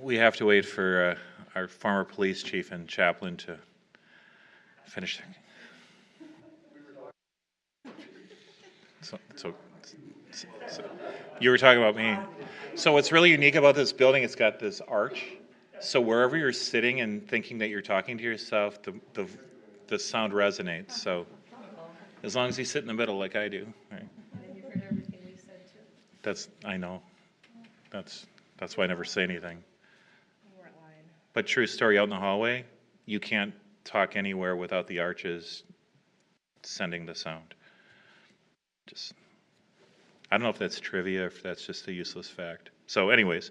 we have to wait for our former police chief and chaplain to finish. So you were talking about me. So what's really unique about this building, it's got this arch. So wherever you're sitting and thinking that you're talking to yourself, the sound resonates. So as long as you sit in the middle like I do. Right? And you've heard everything we said too. I know. That's why I never say anything. You weren't lying. But true story, out in the hallway, you can't talk anywhere without the arches sending the sound. I don't know if that's trivia or if that's just a useless fact. So anyways,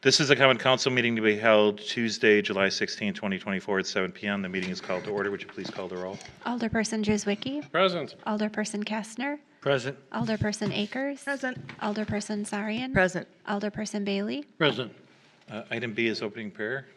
this is a common council meeting to be held Tuesday, July 16, 2024 at 7 p.m. The meeting is called to order. Would you please call the roll? Alderperson Jezwicki. Present. Alderperson Kastner. Present. Alderperson Akers. Present. Alderperson Sarian. Present. Alderperson Bailey. Present. Item B is opening prayer.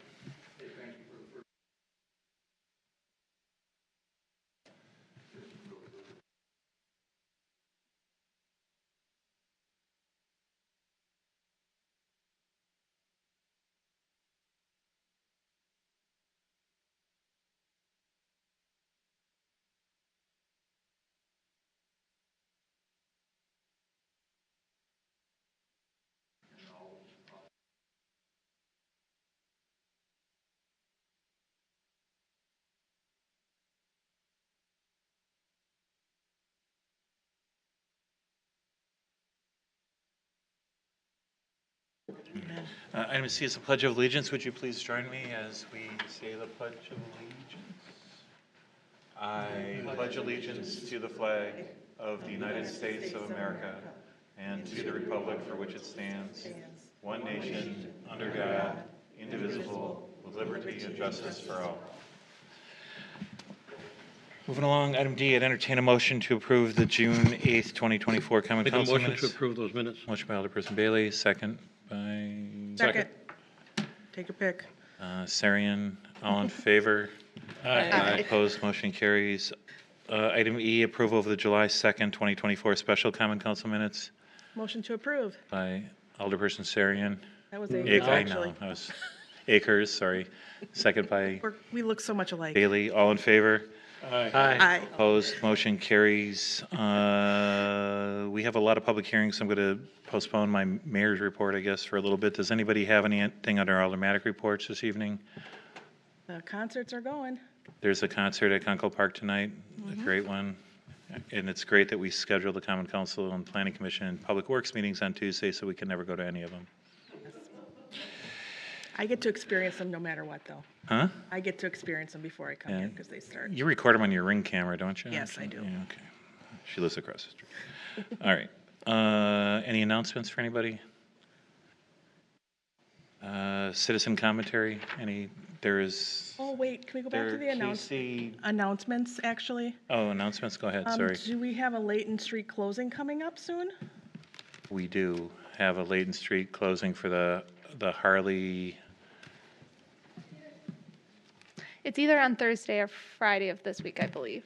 Item C is the Pledge of Allegiance. Would you please join me as we say the Pledge of Allegiance? I pledge allegiance to the flag of the United States of America and to the republic for which it stands, one nation, under God, indivisible, with liberty and justice for all. Moving along, item D, I'd entertain a motion to approve the June 8th, 2024 Common Make a Council motion minutes. to approve those minutes. Motion by Alderperson Bailey, second by Second. Take a pick. Sarian. All in favor? Aye. Opposed, motion carries. Item E, approval of the July 2nd, 2024 Special Common Council minutes Motion to approve. by Alderperson Sarian. That was I actually. know, I was Akers, sorry. Second by We look so much alike. Bailey. All in favor? Aye. Aye. Opposed, motion carries. We have a lot of public hearings. I'm going to postpone my mayor's report, I guess, for a little bit. Does anybody have anything under automatic reports this evening? The concerts are going. There's a concert at Kunkel Park tonight, a great one. And it's great that we schedule the Common Council and Planning Commission and Public Works meetings on Tuesday, so we can never go to any of them. I get to experience them no matter what, though. Huh? I get to experience them before I come Yeah. here because they start. You record them on your Ring camera, don't you? Yes, I do. Yeah, okay. She lives across the street. All right. Any announcements for anybody? Citizen commentary? There is. Oh, wait, can we go back to the Casey. announcements, actually? Oh, announcements. Go ahead. Sorry. Do we have a Layton Street closing coming up soon? We do have a Layton Street closing for the Harley. It's either on Thursday or Friday of this week, I believe.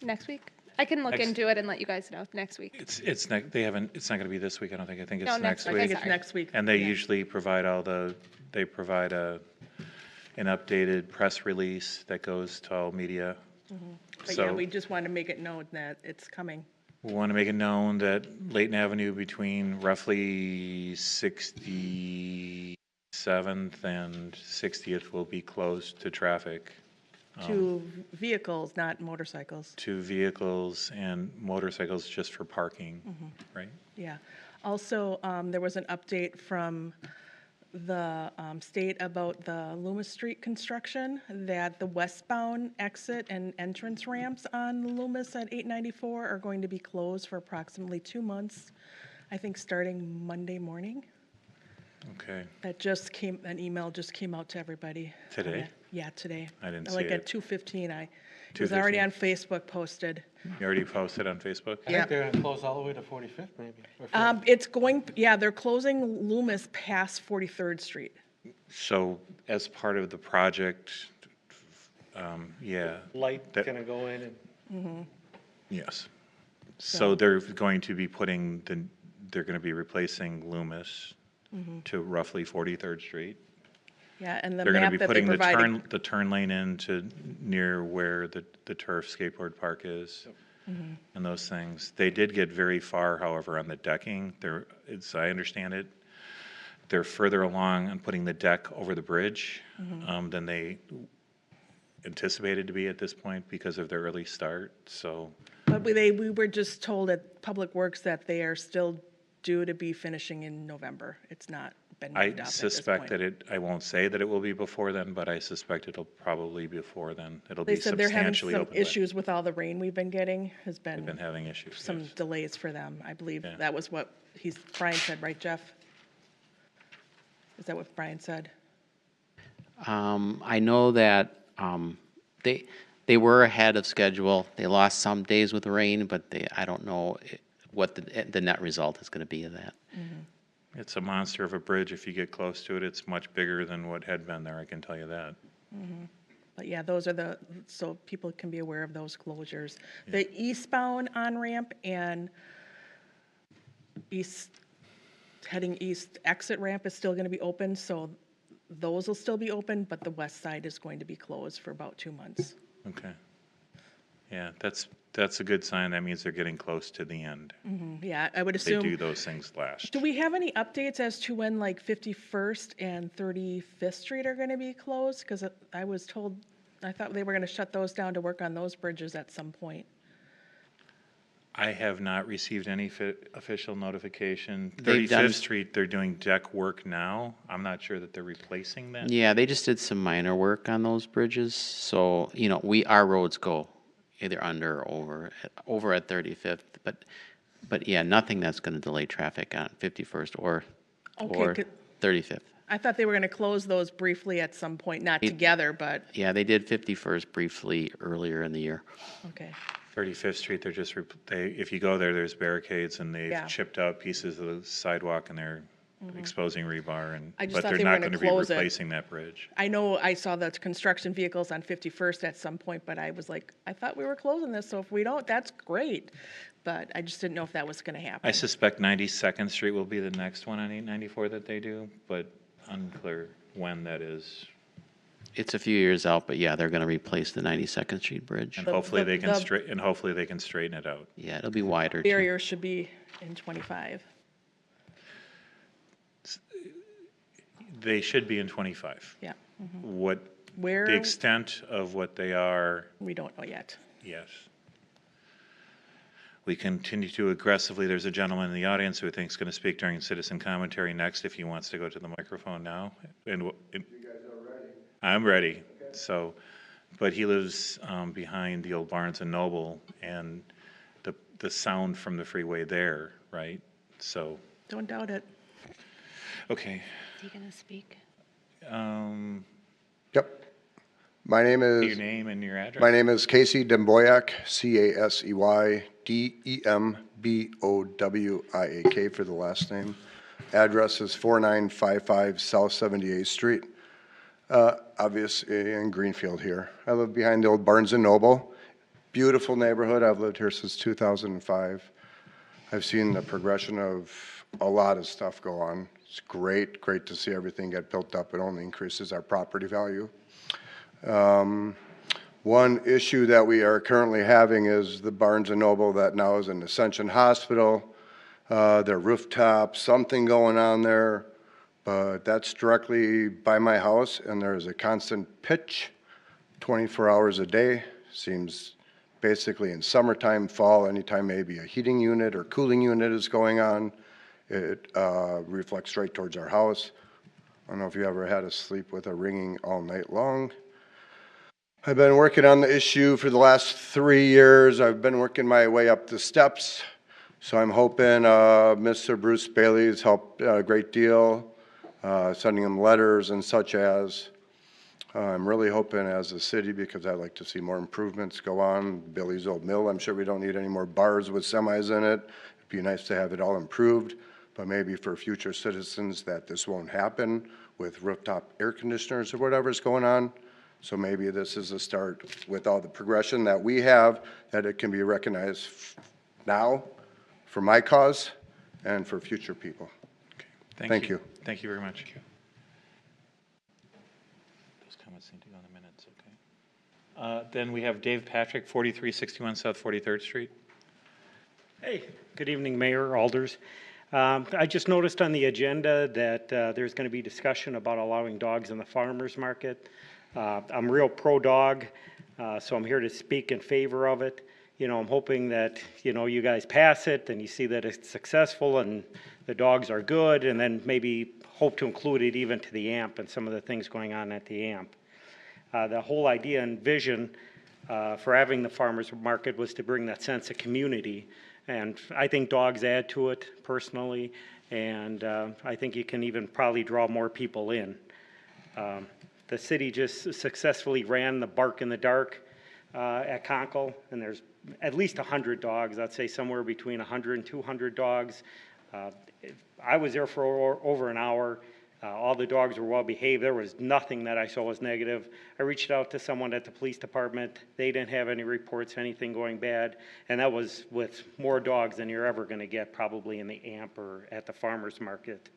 Next week? I can look Next- into it and let you guys know next week. It's not. They haven't. It's not going to be this week. I don't think. I think it's No, next next I week. think it's Sorry. next week. And they Yeah. usually provide they provide an updated press release that goes to all media. But yeah, we just want to make it known that it's coming. We want to make it known that Layton Avenue between roughly 67th and 60th will be closed to traffic, To vehicles, not motorcycles. to vehicles and motorcycles just for parking, right? Yeah. Also, there was an update from the state about the Loomis Street construction, that the westbound exit and entrance ramps on Loomis at 894 are going to be closed for approximately 2 months, I think starting Monday morning. Okay. An email just came out to everybody. Today? Yeah, today. I didn't see Like it. at 2:15, it was already 2:15. on Facebook posted. You already posted on Facebook? I Yeah. think they're going to close all the way to 45th, maybe. or 50th. They're closing Loomis past 43rd Street. So as part of the project, yeah. Light That- going to go in and. Yes. So they're going to be they're going to be replacing Loomis to roughly 43rd Street. Yeah, and the They're gonna map be that they putting provided. the turn lane into near where the turf skateboard park is. And those things. They did get very far, however, on the decking. I understand it, they're further along on putting the deck over the bridge than they anticipated to be at this point because of their early start, so. But we were just told at Public Works that they are still due to be finishing in November. It's not been I moved up at this suspect point. that I won't say that it will be before then, but I suspect it'll probably be before then. It'll They be said they're having substantially some open. by- issues with all the rain we've been getting, has They've been been having issues. some yes. delays for them. I believe Yeah. that was what Brian said, right, Jeff? Is that what Brian said? I know that they were ahead of schedule. They lost some days with the rain, but I don't know what the net result is going to be of that. It's a monster of a bridge. If you get close to it, it's much bigger than what had been there, I can tell you that. But yeah, those are so people can be aware of those closures. The eastbound on-ramp and heading east exit ramp is still going to be open, so those will still be open, but the west side is going to be closed for about 2 months. Okay. Yeah, that's a good sign. That means they're getting close to the end. Yeah, I would They do assume. those things last. Do we have any updates as to when like 51st and 35th Street are going to be closed? Because I was told, I thought they were going to shut those down to work on those bridges at some point. I have not received any official notification. They've done- 35th Street, they're doing deck work now. I'm not sure that they're replacing that. Yeah, they just did some minor work on those bridges, so, our roads go either under or over at 35th, but yeah, nothing that's going to delay traffic on 51st or Okay, 35th. I thought they were going to close those briefly at some point, not together, but, Yeah, they did 51st briefly earlier in the year. okay. 35th Street, if you go there, there's barricades and they've Yeah. chipped out pieces of the sidewalk and they're exposing rebar I just but thought they're they were not gonna going to be close it. replacing that bridge. I know I saw the construction vehicles on 51st at some point, but I was like, I thought we were closing this, so if we don't, that's great. But I just didn't know if that was going to happen. I suspect 92nd Street will be the next one on 894 that they do, but unclear when that is. It's a few years out, but yeah, they're going to replace the 92nd Street Bridge. And The- hopefully the- they can the- hopefully they can straighten it out. Yeah, it'll be wider too. Barrier should be in 25. They should be in 25. Yeah. What, Where, the extent of what they are, we don't know yet. yes. We continue to aggressively, there's a gentleman in the audience who I think is going to speak during citizen commentary next if he wants to go to the microphone now. You guys are ready? I'm ready. So, but he lives behind the old Barnes and Noble and the sound from the freeway there, right? So, Don't doubt it. okay. Is he going to speak? Yep. My name Your is, name and your address? my name is Casey Demboyak, CaseyDembowiak for the last name. Address is 4955 South 78th Street, obviously in Greenfield here. I live behind the old Barnes and Noble. Beautiful neighborhood. I've lived here since 2005. I've seen the progression of a lot of stuff go on. It's great to see everything get built up. It only increases our property value. One issue that we are currently having is the Barnes and Noble that now is an Ascension Hospital, their rooftop, something going on there, but that's directly by my house, and there's a constant pitch, 24 hours a day. Seems basically in summertime, fall, anytime maybe a heating unit or cooling unit is going on, it reflects right towards our house. I don't know if you ever had to sleep with a ringing all night long. I've been working on the issue for the last 3 years. I've been working my way up the steps. So I'm hoping Mr. Bruce Bailey's helped a great deal, sending him letters and such as. I'm really hoping as a city, because I'd like to see more improvements go on. Billy's Old Mill, I'm sure we don't need any more bars with semis in it. It'd be nice to have it all improved, but maybe for future citizens that this won't happen with rooftop air conditioners or whatever's going on. So maybe this is a start with all the progression that we have, that it can be recognized now for my cause and for future people. Thank you. Thank you very much. Then we have Dave Patrick, 4361 South 43rd Street. Hey, good evening, Mayor, Alders. I just noticed on the agenda that there's going to be discussion about allowing dogs in the farmer's market. I'm real pro-dog, so I'm here to speak in favor of it. You know, I'm hoping that, you know, you guys pass it and you see that it's successful and the dogs are good, and then maybe hope to include it even to the AMP and some of the things going on at the AMP. The whole idea and vision for having the farmer's market was to bring that sense of community. And I think dogs add to it personally, and I think you can even probably draw more people in. The city just successfully ran the Bark in the Dark at Conkle, and there's at least 100 dogs. I'd say somewhere between 100 and 200 dogs. I was there for over an hour. All the dogs were well behaved. There was nothing that I saw was negative. I reached out to someone at the police department. They didn't have any reports, anything going bad. And that was with more dogs than you're ever going to get probably in the AMP or at the farmer's market.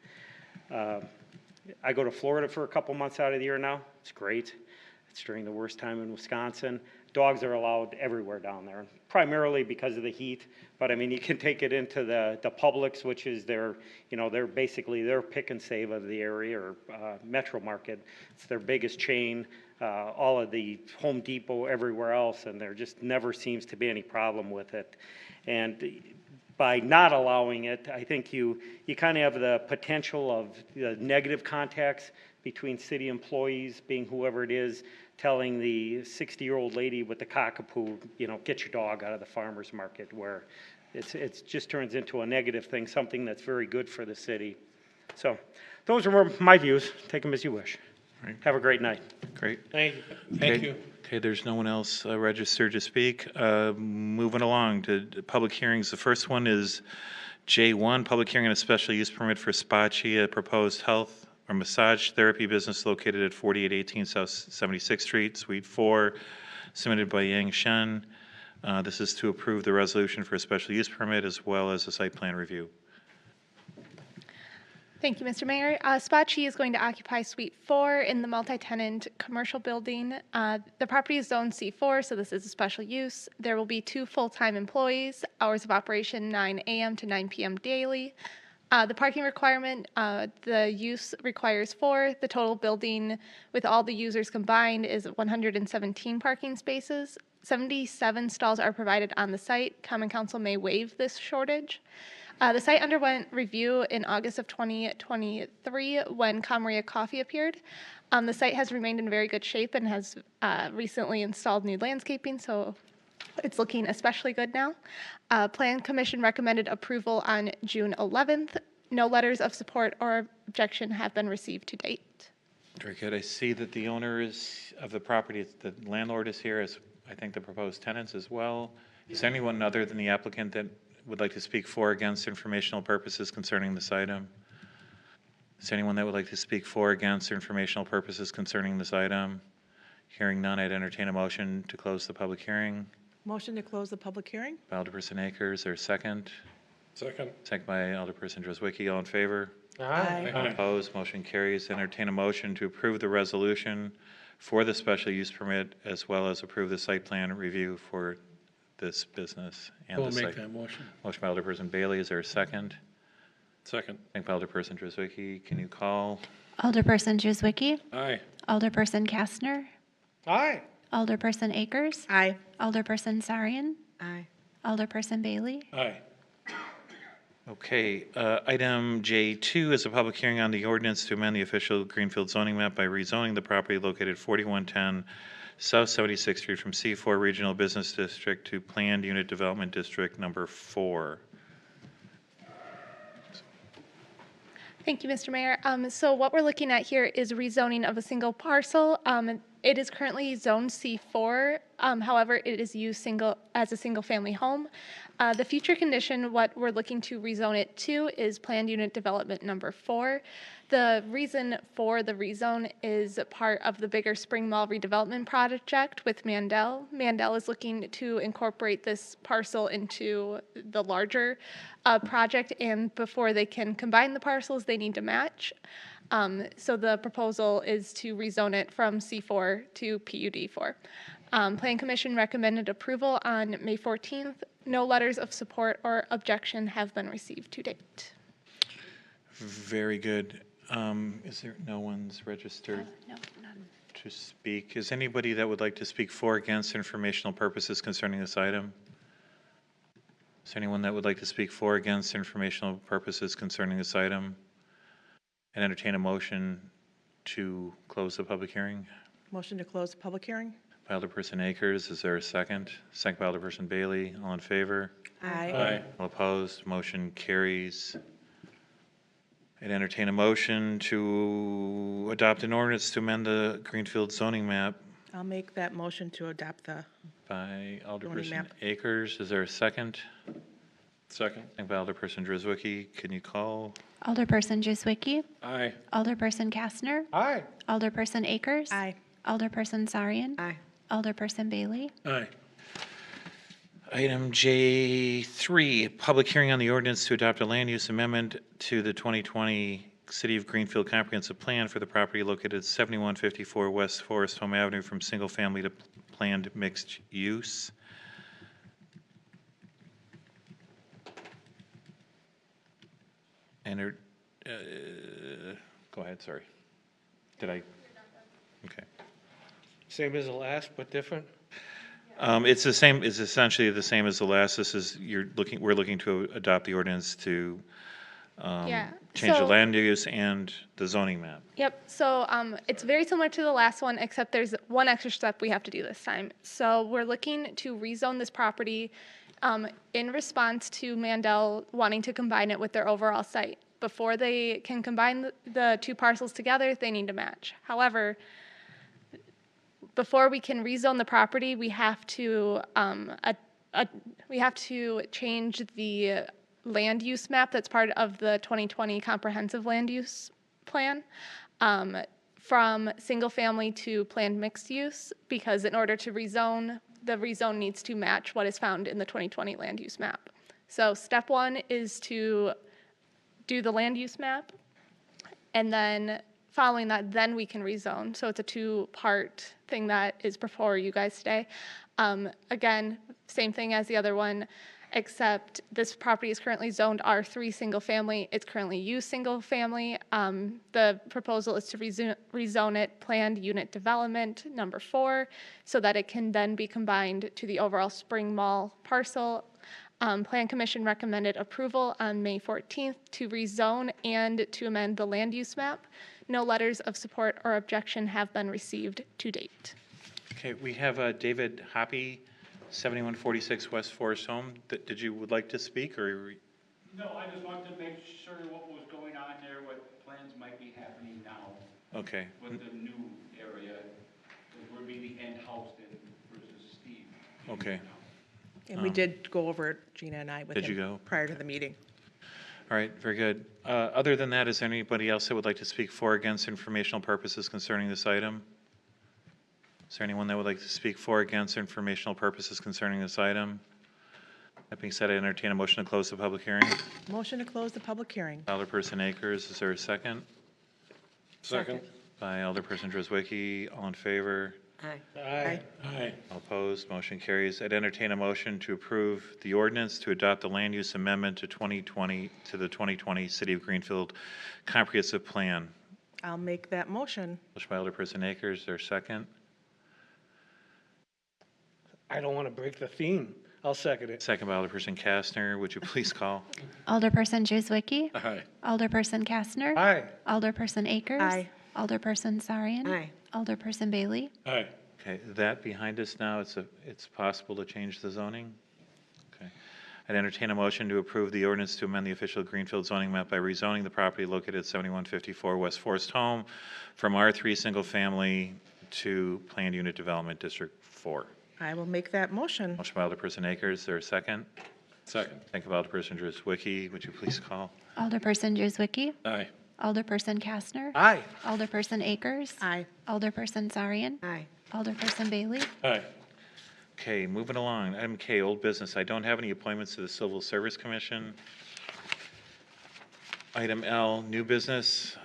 I go to Florida for a couple months out of the year now. It's great. It's during the worst time in Wisconsin. Dogs are allowed everywhere down there, primarily because of the heat. But I mean, you can take it into the Publix, which is their, you know, they're basically their pick and save of the area, or Metro Market. It's their biggest chain. All of the Home Depot, everywhere else, and there just never seems to be any problem with it. And by not allowing it, I think you kind of have the potential of the negative contacts between city employees, being whoever it is, telling the 60-year-old lady with the cockapoo, you know, get your dog out of the farmer's market, where it's just turns into a negative thing, something that's very good for the city. So those are my views. Take them as you wish. Right. Have a great night. Great. Thank you. Thank you. Okay, there's no one else registered to speak. Moving along to public hearings. The first one is J1, public hearing on a special use permit for Spa Chia, proposed health or massage therapy business located at 4818 South 76th Street, Suite 4, submitted by Yang Shen. This is to approve the resolution for a special use permit as well as a site plan review. Thank you, Mr. Mayor. Spa Chia is going to occupy Suite 4 in the multi-tenant commercial building. The property is Zone C4, so this is a special use. There will be 2 full-time employees, hours of operation 9 a.m. to 9 p.m. daily. The parking requirement, the use requires 4. The total building with all the users combined is 117 parking spaces. 77 stalls are provided on the site. Common Council may waive this shortage. The site underwent review in August of 2023 when Camaria Coffee appeared. The site has remained in very good shape and has recently installed new landscaping, so it's looking especially good now. Plan Commission recommended approval on June 11th. No letters of support or objection have been received to date. Very good. I see that the owner of the property, the landlord is here, as I think the proposed tenants as well. Is there anyone other than the applicant that would like to speak for or against informational purposes concerning this item? Is there anyone that would like to speak for or against informational purposes concerning this item? Hearing none, I'd entertain a motion to close the public hearing. Motion to close the public hearing? By Alderperson Akers, or second? Second. Second by Alderperson Drozwicki. All in favor? Aye. Opposed? Motion carries. Entertain a motion to approve the resolution for the special use permit as well as approve the site plan review for this business and We'll the make site. that motion. Motion by Alderperson Bailey. Is there a second? Second. Second by Alderperson Drozwicki. Can you call? Alderperson Druzwicki, Aye. Alderperson Kastner, Aye. Alderperson Akers, Aye. Alderperson Sarian, Aye. Alderperson Bailey, Aye. Okay, item J2 is a public hearing on the ordinance to amend the official Greenfield zoning map by rezoning the property located 4110 South 76th Street from C4 Regional Business District to Planned Unit Development District number 4. Thank you, Mr. Mayor. So what we're looking at here is rezoning of a single parcel. It is currently Zone C4. However, it is used as a single-family home. The future condition, what we're looking to rezone it to, is Planned Unit Development number 4. The reason for the rezone is part of the bigger Spring Mall redevelopment project with Mandel. Mandel is looking to incorporate this parcel into the larger project, and before they can combine the parcels, they need to match. So the proposal is to rezone it from C4 to PUD4. Plan Commission recommended approval on May 14th. No letters of support or objection have been received to date. Very good. Is there, no one's registered No, none. to speak? Is anybody that would like to speak for or against informational purposes concerning this item? Is there anyone that would like to speak for or against informational purposes concerning this item? And entertain a motion to close the public hearing? Motion to close the public hearing? By Alderperson Akers, is there a second? Second by Alderperson Bailey. All in favor? Aye. All opposed? Motion carries. I'd entertain a motion to adopt an ordinance to amend the Greenfield zoning map I'll make that motion to adopt the, by Alderperson map. Akers. Is there a second? Second. Second by Alderperson Drizwicki. Can you call? Alderperson Juzwicki, Aye. Alderperson Kastner, Aye. Alderperson Akers. aye. Alderperson Sarian. Aye. Alderperson Bailey. Aye. Item J3, public hearing on the ordinance to adopt a land use amendment to the 2020 City of Greenfield Comprehensive Plan for the property located at 7154 West Forest Home Avenue from single family to planned mixed use. And, go ahead, sorry. Did I? Okay. Same as the last, but different? It's the same, it's essentially the same as the last. This is, we're looking to adopt the ordinance to Yeah, change the so- land use and the zoning map. Yep, so it's very similar to the last one, except there's one extra step we have to do this time. So we're looking to rezone this property in response to Mandel wanting to combine it with their overall site. Before they can combine the two parcels together, they need to match. However, before we can rezone the property, we have to change the land use map that's part of the 2020 comprehensive land use plan from single family to planned mixed use, because in order to rezone, the rezone needs to match what is found in the 2020 land use map. So step one is to do the land use map, and then following that, then we can rezone. So it's a two-part thing that is before you guys today. Again, same thing as the other one, except this property is currently zoned R3 single family. It's currently used single family. The proposal is to rezone it planned unit development number 4 so that it can then be combined to the overall Spring Mall parcel. Plan Commission recommended approval on May 14th to rezone and to amend the land use map. No letters of support or objection have been received to date. Okay, we have David Hoppy, 7146 West Forest Home. Did you would like to speak, or? No, I just wanted to make sure what was going on there, what plans might be happening now Okay, with the new area, because we're being in-house then versus Steve. okay. And we did go over it, Gina and I, with Did you him go? prior to the meeting. All right, very good. Other than that, is there anybody else that would like to speak for or against informational purposes concerning this item? Is there anyone that would like to speak for or against informational purposes concerning this item? That being said, I entertain a motion to close the public hearing. Motion to close the public hearing. Alderperson Akers, is there a second? Second. By Alderperson Drizwicki, all in favor? Aye. Aye. All opposed, motion carries. I'd entertain a motion to approve the ordinance to adopt the land use amendment to 2020, to the 2020 City of Greenfield Comprehensive Plan. I'll make that motion. Motion by Alderperson Akers, is there a second? I don't want to break the theme. I'll second it. Second by Alderperson Kastner, would you please call? Alderperson Juzwicki, Aye. Alderperson Kastner. Aye. Alderperson Akers. Aye. Alderperson Sarian. Aye. Alderperson Bailey. Aye. Okay, that behind us now, it's possible to change the zoning? Okay. I'd entertain a motion to approve the ordinance to amend the official Greenfield zoning map by rezoning the property located at 7154 West Forest Home from R3 Single Family to Planned Unit Development District 4. I will make that motion. Motion by Alderperson Akers, is there a second? Second. Second by Alderperson Drizwicki, would you please call? Alderperson Juzwicki, Aye. Alderperson Kastner. Aye. Alderperson Akers. Aye. Alderperson Sarian. Aye. Alderperson Bailey. Aye. Okay, moving along. Item K, old business. I don't have any appointments to the Civil Service Commission. Item L, new business.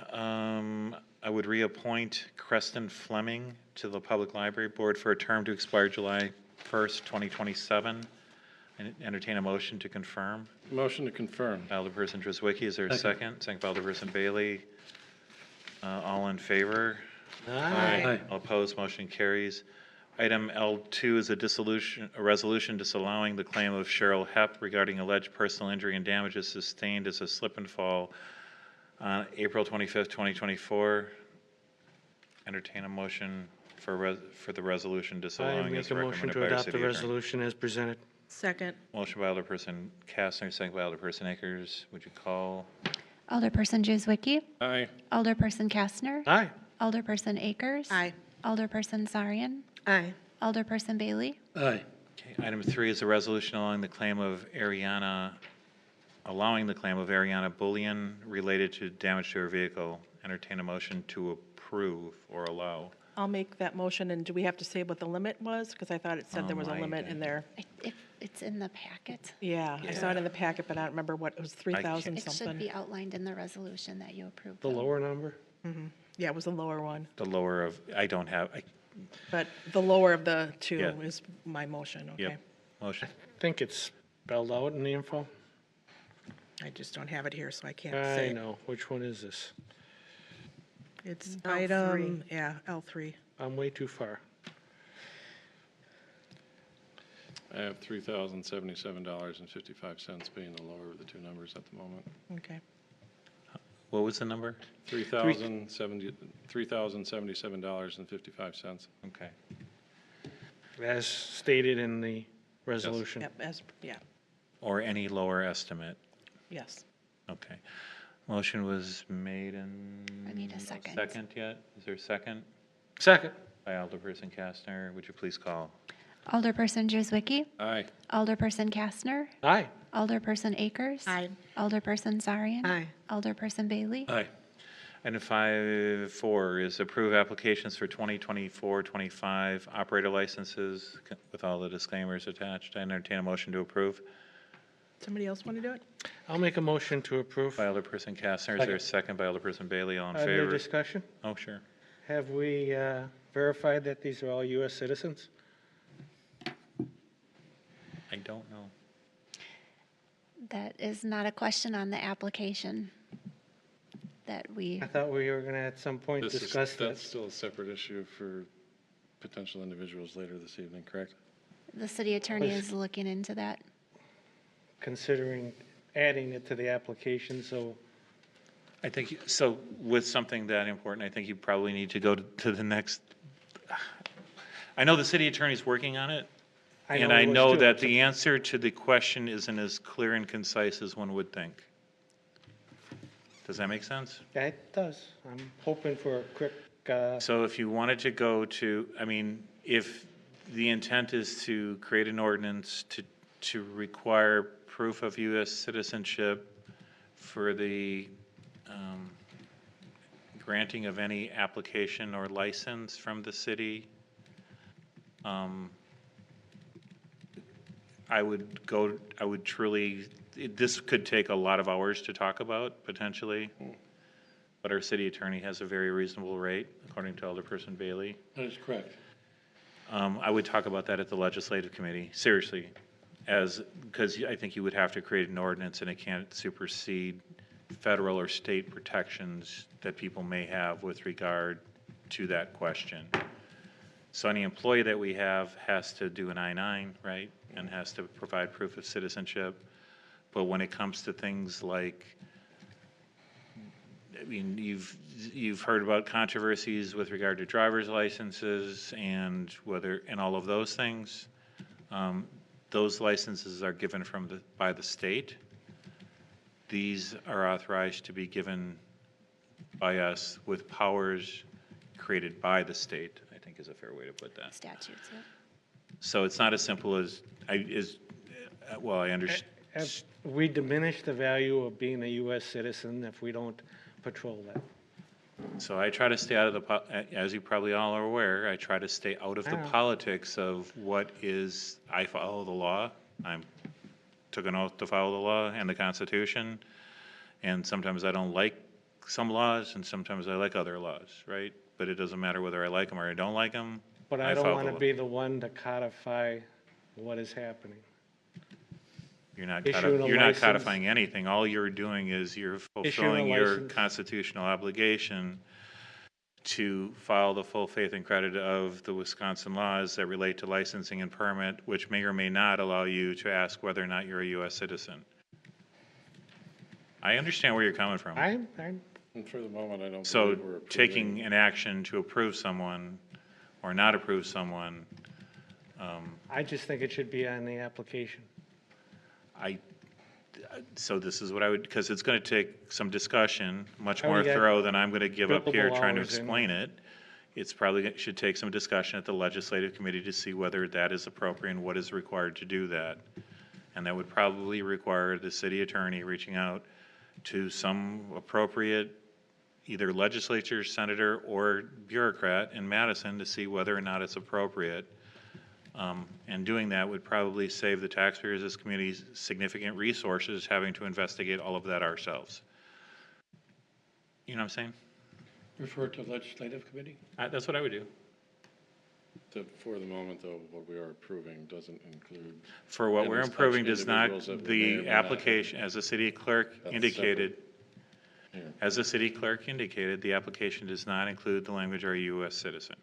I would reappoint Creston Fleming to the Public Library Board for a term to expire July 1st, 2027. And entertain a motion to confirm. Motion to confirm. Alderperson Driswicki, is there a second? Second by Alderperson Bailey. All in favor? Aye. All opposed, motion carries. Item L2 is a resolution disallowing the claim of Cheryl Hepp regarding alleged personal injury and damages sustained as a slip and fall on April 25th, 2024. Entertain a motion for the resolution I disallowing make as a motion recommended to by our adopt the city attorney. resolution as presented. Second. Motion by Alderperson Kastner, second by Alderperson Akers. Would you call? Alderperson Juzwicki, Aye. Alderperson Kastner, Aye. Alderperson Akers. Aye. Alderperson Sarian, Aye. Alderperson Bailey, Aye. Okay, item 3 is a resolution allowing the claim of Ariana Bullion related to damage to her vehicle. Entertain a motion to approve or allow. I'll make that motion, and do we have to say what the limit was? Because I thought it said there was a limit in there. it's in the packet. Yeah, I saw it in the packet, but I don't remember what, it was 3,000 It should something. be outlined in the resolution that you approved. The of. lower number? Yeah, it was the lower one, The lower of, I don't have, but the lower of the two Yeah. is my motion, okay? yep, motion. I think it's spelled out in the info. I just don't have it here, so I can't I say. know. Which one is this? It's L3. item, yeah, L3. I'm way too far. I have $3,077.55 being the lower of the two numbers at the moment. Okay. What was the number? $3,077.55. Okay. As stated in the resolution. Yep, yeah, Or any lower estimate. yes. Okay. Motion was made and. I need a no second. Second yet? Is there a second? Second. By Alderperson Kastner. Would you please call? Alderperson Juzwicki, Aye. Alderperson Kastner, Aye. Alderperson Akers. Aye. Alderperson Sarian. Aye. Alderperson Bailey. Aye. Item 5.4 is approve applications for 2024-25 operator licenses with all the disclaimers attached. I entertain a motion to approve. Somebody else want to do it? I'll make a motion to approve. By Alderperson Kastner. Is there a second by Alderperson Bailey? All in Any favor? discussion? Oh, sure. Have we verified that these are all U.S. citizens? I don't know. That is not a question on the application that we, I thought we were going to at some point discuss that. That's still a separate issue for potential individuals later this evening, correct? the city attorney Was- is looking into that. Considering adding it to the application, so I think, so with something that important, I think you probably need to go to the next, I know the city attorney's working on it, and I it was know too. that the answer to the question isn't as clear and concise as one would think. Does that make sense? Yeah, it does. I'm hoping for a quick, So if you wanted to go to, I mean, if the intent is to create an ordinance to require proof of U.S. citizenship for the granting of any application or license from the city, I would truly, this could take a lot of hours to talk about, potentially, but our city attorney has a very reasonable rate, according to Alderperson Bailey. That is correct. I would talk about that at the legislative committee, seriously, because I think you would have to create an ordinance and it can't supersede federal or state protections that people may have with regard to that question. So any employee that we have has to do an I-9, right, and has to provide proof of citizenship. But when it comes to things like, I mean, you've heard about controversies with regard to driver's licenses and all of those things. Those licenses are given by the state. These are authorized to be given by us with powers created by the state, I think is a fair way to put that. Statutes, yeah. So it's not as simple as, well, I understand. have we diminish the value of being a U.S. citizen if we don't patrol that? So I try to stay out of as you probably all are aware, I try to stay out of the I know. politics of I follow the law. I took an oath to follow the law and the Constitution. And sometimes I don't like some laws and sometimes I like other laws, right? But it doesn't matter whether I like them or I don't like them. But I don't follow want the to law. be the one to codify what is happening. You're not, Issuing a you're not license. codifying anything. All you're doing is you're fulfilling your license. constitutional obligation to follow the full faith and credit of the Wisconsin laws that relate to licensing and permit, which may or may not allow you to ask whether or not you're a U.S. citizen. I understand where you're coming from. I'm, And for the moment, I don't So believe we're approving. taking an action to approve someone or not approve someone, I just think it should be on the application. so this is what I would, because it's going to take some discussion, much I more already got thorough than I'm going to give up here billable trying to hours in. explain it. It's probably, should take some discussion at the legislative committee to see whether that is appropriate and what is required to do that. And that would probably require the city attorney reaching out to some appropriate either legislature, senator, or bureaucrat in Madison to see whether or not it's appropriate. And doing that would probably save the taxpayers of this community significant resources having to investigate all of that ourselves. You know what I'm saying? Refer to legislative committee? That's what I would do. For the moment, though, what we are approving doesn't include. For what we're any such improving does not, individuals that we may or the may not- application, as the city clerk That's indicated, Here. as the city clerk indicated, the application does not include the language "are a U.S. citizen."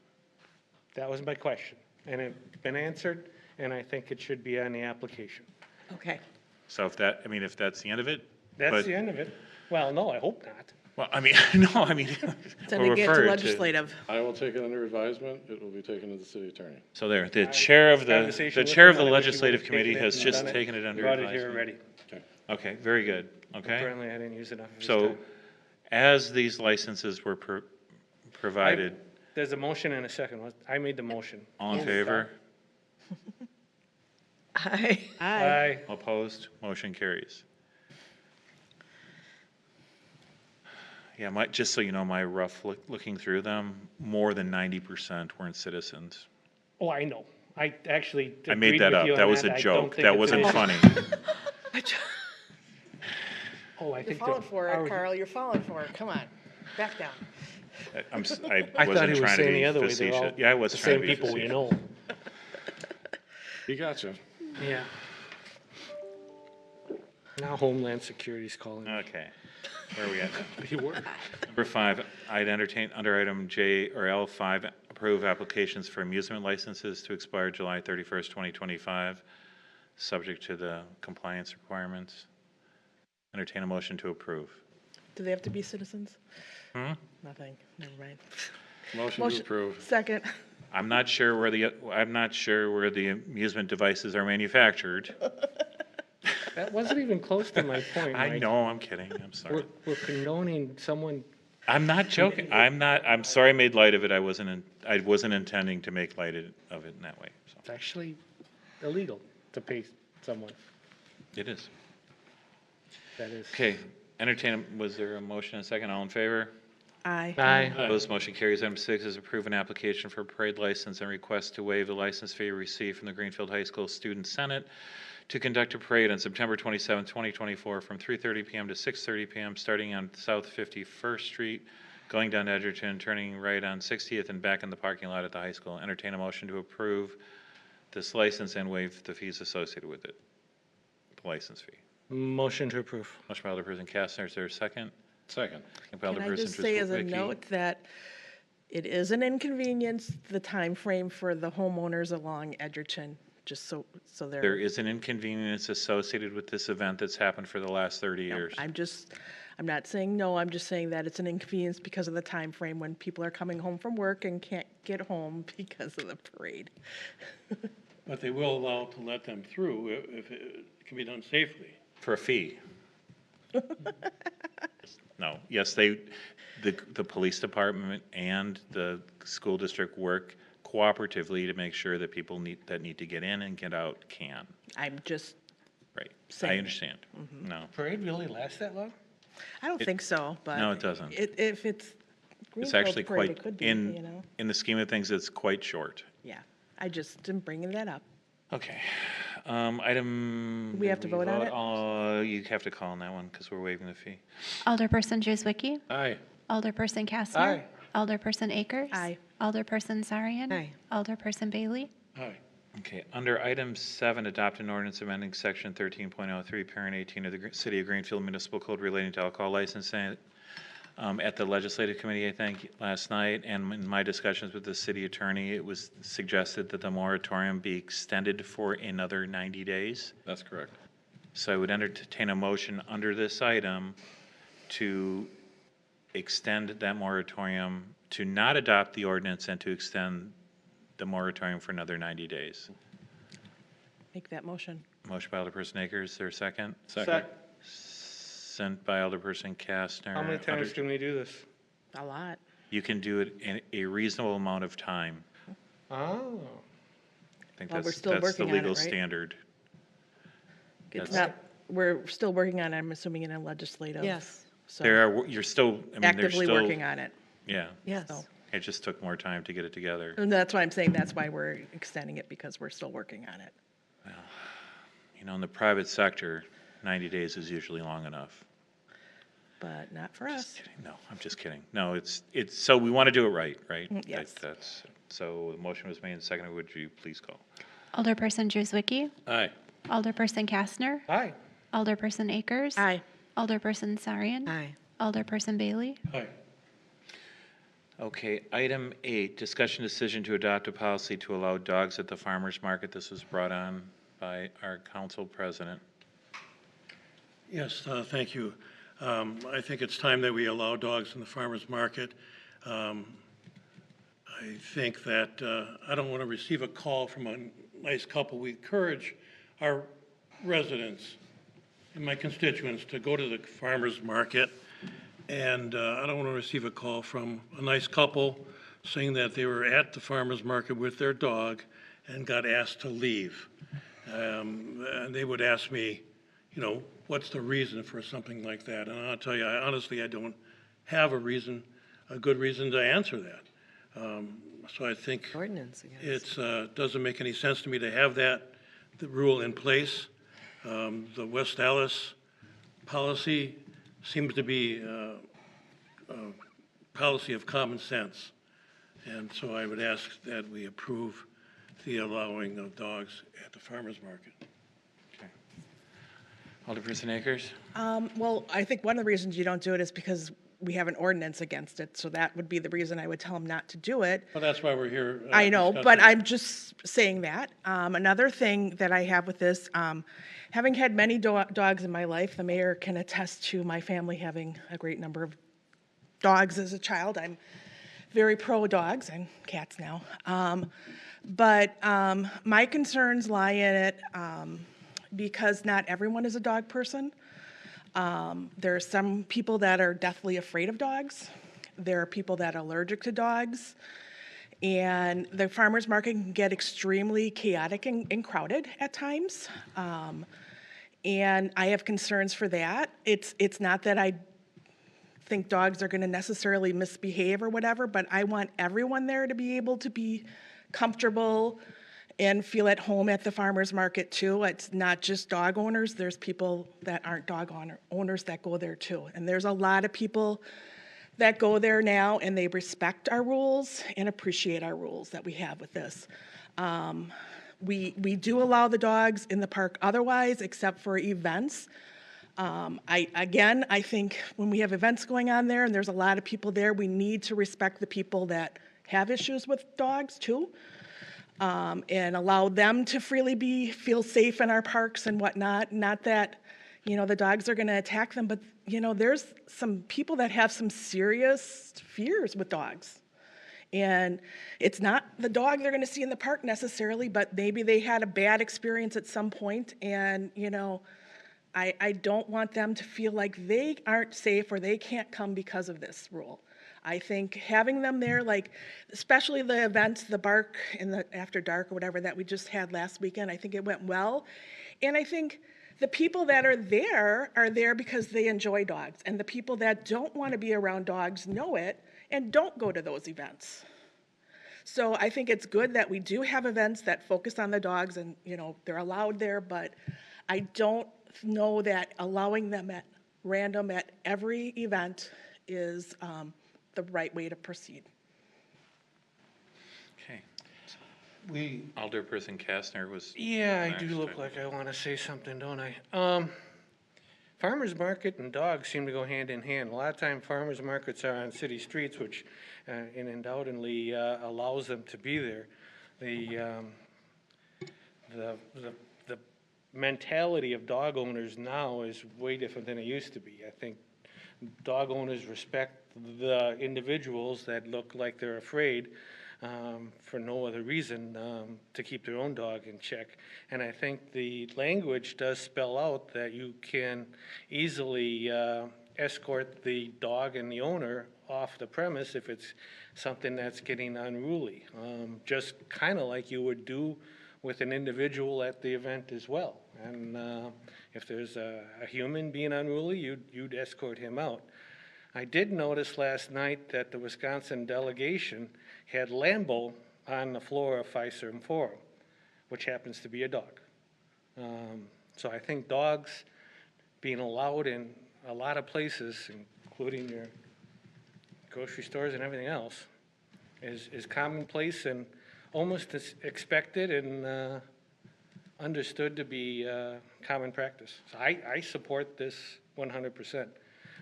That was my question, and it's been answered, and I think it should be on the application. Okay. So if that, I mean, if that's the end of it. That's but- the end of it. Well, no, I hope not. Well, I mean, no, I mean. Sending we'll it refer to legislative. I will take it under advisement. It will be taken to the city attorney. So there, the chair of the Conversation with chair of them, the I wish you legislative would've taken committee it has and just done taken it under Brought it here advisement. already. Okay, very good, okay? Apparently, I didn't use enough of his So, time. as these licenses were provided, There's a motion and a second. I made the motion. all in favor? Aye. Aye. Opposed? Motion carries. Yeah, just so you know, my rough looking through them, more than 90% weren't citizens. Oh, I know. I actually I agreed made that with up. you on That was a I don't joke. think That it's an wasn't issue. funny. Oh, I You're think. falling for it, Carl, you're falling for it, come on, back down. I I thought wasn't he was trying to saying be the other way. They're all facetious. Yeah, I was the trying to same be people we facetious. know. He got you. Yeah. Now Homeland Security's calling. Okay, where are we at? You were. Number 5, I'd entertain, under item J or L5, approve applications for amusement licenses to expire July 31st, 2025, subject to the compliance requirements. Entertain a motion to approve. Do they have to be citizens? Hmm? Nothing, never mind. Motion to approve. Second. I'm not sure where the amusement devices are manufactured. That wasn't even close to my point, I Mike. know, I'm kidding, I'm sorry. We're condoning someone, I'm not joking, I'm sorry I made light of it, I wasn't intending to make light of it in that way, so. it's actually illegal to pay someone. It is. That is. Okay, was there a motion and a second, all in favor? Aye. Aye. Opposed, motion carries. Item 6 is approve an application for a parade license and request to waive the license fee received from the Greenfield High School Student Senate to conduct a parade on September 27, 2024, from 3:30 PM to 6:30 PM, starting on South 51st Street, going down to Edgerton, turning right on 60th, and back in the parking lot at the high school. Entertain a motion to approve this license and waive the fees associated with it. The license fee. Motion to approve. Motion by Alderperson Kastner, is there a second? Second. Second by Can I Alderperson just say as a Driscoll-Wickey. note that it is an inconvenience, the time frame for the homeowners along Edgerton, just so There they're. is an inconvenience associated with this event that's happened for the last 30 years. I'm not saying no, I'm just saying that it's an inconvenience because of the time frame when people are coming home from work and can't get home because of the parade. But they will allow to let them through if it can be done safely. For a fee. No, yes, the police department and the school district work cooperatively to make sure that people that need to get in and get out can. I'm just, Right, I Same. understand. No, Parade really lasts that long? I don't think so, but. no, it doesn't. If it's It's Greenfield actually parade, it quite, could be, you know? in the scheme of things, it's quite short. Yeah, I just am bringing that up. Okay, item. We have to did vote on it? No, you have to call on that one because we're waiving the fee. Alderperson Juzwicki, Aye. Alderperson Kastner. Aye. Alderperson Akers. Aye. Alderperson Sarian. Aye. Alderperson Bailey. Aye. Okay, under item 7, adopt an ordinance amending section 13.03, parent 18 of the City of Greenfield Municipal Code relating to alcohol licensing. At the Legislative Committee, I think, last night, and in my discussions with the city attorney, it was suggested that the moratorium be extended for another 90 days. That's correct. So I would entertain a motion under this item to extend that moratorium, to not adopt the ordinance and to extend the moratorium for another 90 days. Make that motion. Motion by Alderperson Akers, is there a second? Second. Sent by Alderperson Kastner. How many times can we do this? A lot. You can do it in a reasonable amount of time. Oh, I think Well, we're that's still the working on it, legal right? standard. It's That's- not, we're still working on it, I'm assuming in a legislative. Yes. So You're still, I mean, there's actively still. working on it. Yeah, Yes. So- it just took more time to get it together. And that's why I'm saying that's why we're extending it, because we're still working on it. You know, in the private sector, 90 days is usually long enough. But not for us. Kidding. No, I'm just kidding. No, so we want to do it right, right? Yes. So the motion was made and seconded. Would you please call? Alderperson Juzwicki, Aye. Alderperson Kastner. aye. Alderperson Akers. Aye. Alderperson Sarian. Aye. Alderperson Bailey. Aye. Okay, item 8, discussion decision to adopt a policy to allow dogs at the farmer's market. This was brought on by our council president. Yes, thank you. I think it's time that we allow dogs in the farmer's market. I think that I don't want to receive a call from a nice couple. We encourage our residents and my constituents to go to the farmer's market. And I don't want to receive a call from a nice couple saying that they were at the farmer's market with their dog and got asked to leave. And they would ask me, you know, what's the reason for something like that? And I'll tell you, honestly, I don't have a good reason to answer that. So I think Ordinance, yes. it doesn't make any sense to me to have the rule in place. The West Dallas policy seems to be a policy of common sense. And so I would ask that we approve the allowing of dogs at the farmer's market. Alderperson Akers? Well, I think one of the reasons you don't do it is because we have an ordinance against it, so that would be the reason I would tell them not to do it. Well, that's why we're here. I know, discussing but it. I'm just saying that. Another thing that I have with this, having had many dogs in my life, the mayor can attest to my family having a great number of dogs as a child. I'm very pro dogs and cats now. But my concerns lie in it because not everyone is a dog person. There are some people that are deathly afraid of dogs. There are people that are allergic to dogs. And the farmer's market can get extremely chaotic and crowded at times. And I have concerns for that. It's not that I think dogs are going to necessarily misbehave or whatever, but I want everyone there to be able to be comfortable and feel at home at the farmer's market too. It's not just dog owners. There's people that aren't dog owners that go there too. And there's a lot of people that go there now and they respect our rules and appreciate our rules that we have with this. We do allow the dogs in the park otherwise, except for events. I think when we have events going on there and there's a lot of people there, we need to respect the people that have issues with dogs too. And allow them to freely feel safe in our parks and whatnot. Not that, the dogs are going to attack them, but, there's some people that have some serious fears with dogs. And it's not the dog they're going to see in the park necessarily, but maybe they had a bad experience at some point, and, I don't want them to feel like they aren't safe or they can't come because of this rule. I think having them there, like especially the events, the bark and the after dark or whatever that we just had last weekend, I think it went well. And I think the people that are there because they enjoy dogs. And the people that don't want to be around dogs know it and don't go to those events. So I think it's good that we do have events that focus on the dogs and, they're allowed there, but I don't know that allowing them at random at every event is the right way to proceed. Okay. We, Alderperson Kastner was. yeah, I next. do look like I want to say something, don't I? Farmers market and dogs seem to go hand in hand. A lot of time farmers markets are on city streets, which undoubtedly allows them to be there. The mentality of dog owners now is way different than it used to be. I think dog owners respect the individuals that look like they're afraid for no other reason to keep their own dog in check. And I think the language does spell out that you can easily escort the dog and the owner off the premise if it's something that's getting unruly, just kind of like you would do with an individual at the event as well. And if there's a human being unruly, you'd escort him out. I did notice last night that the Wisconsin delegation had Lambo on the floor of Fiserv Forum, which happens to be a dog. So I think dogs being allowed in a lot of places, including your grocery stores and everything else, is commonplace and almost as expected and understood to be common practice. So I support this 100%.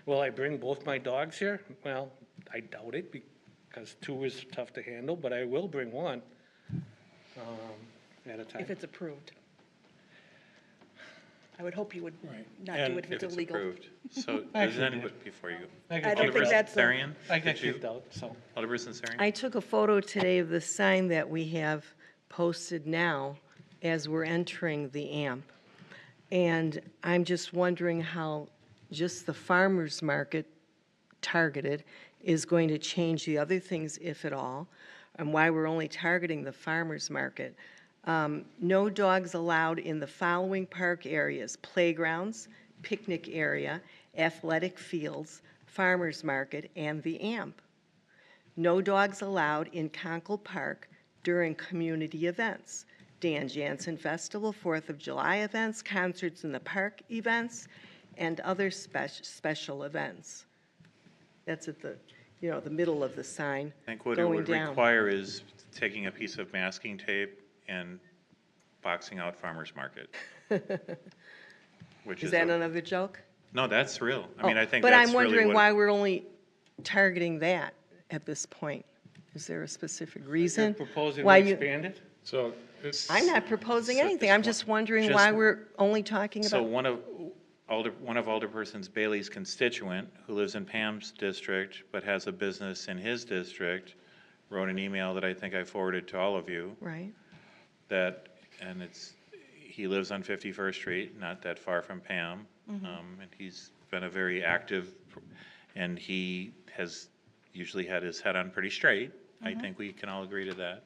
Will I bring both my dogs here? Well, I doubt it because two is tough to handle, but I will bring one at a time. If it's approved. I would hope you would not And do it if if it's illegal. approved. So, does Actually, anyone, before you go? I don't think that's a- Sarian? I got Did you? kicked out, so. Alderperson Sarian? I took a photo today of the sign that we have posted now as we're entering the AMP. And I'm just wondering how just the farmer's market targeted is going to change the other things, if at all, and why we're only targeting the farmer's market. No dogs allowed in the following park areas: playgrounds, picnic area, athletic fields, farmer's market, and the AMP. No dogs allowed in Conkle Park during community events: Dan Jansen Festival, 4th of July events, concerts in the park events, and other special events. That's at the, the middle of the sign I think what it going would down. require is taking a piece of masking tape and boxing out farmer's market. Which Is is, that another joke? no, that's real. I mean, Oh, I think but that's I'm really wondering what. why we're only targeting that at this point. Is there a specific You're reason? proposing why to you? expand it? So it's. I'm not proposing So anything. just I'm just wondering just- why we're only talking So about. one of Alderpersons Bailey's constituent, who lives in Pam's district, but has a business in his district, wrote an email that I think I forwarded to all of you, Right. that, and he lives on 51st Street, not that far from Pam. And he's been a very active, and he has usually had his head on pretty straight. I think we can all agree to that.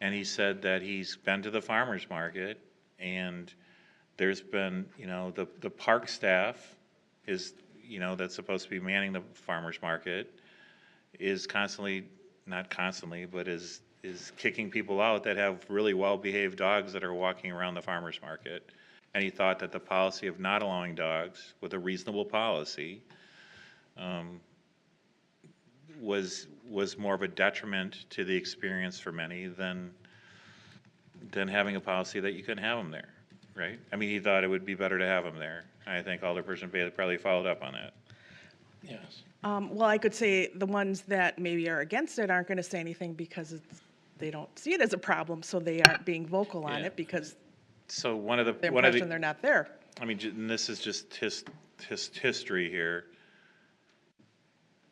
And he said that he's been to the farmer's market, and there's been, the park staff is, that's supposed to be manning the farmer's market, is constantly, not constantly, but is kicking people out that have really well-behaved dogs that are walking around the farmer's market. And he thought that the policy of not allowing dogs, with a reasonable policy, was more of a detriment to the experience for many than having a policy that you couldn't have them there, right? I mean, he thought it would be better to have them there. I think Alderperson Bailey probably followed up on that. Yes. Well, I could say the ones that maybe are against it aren't going to say anything because they don't see it as a problem, so they aren't being vocal on Yeah. it because So one of the the, impression they're not there. I mean, and this is just history here.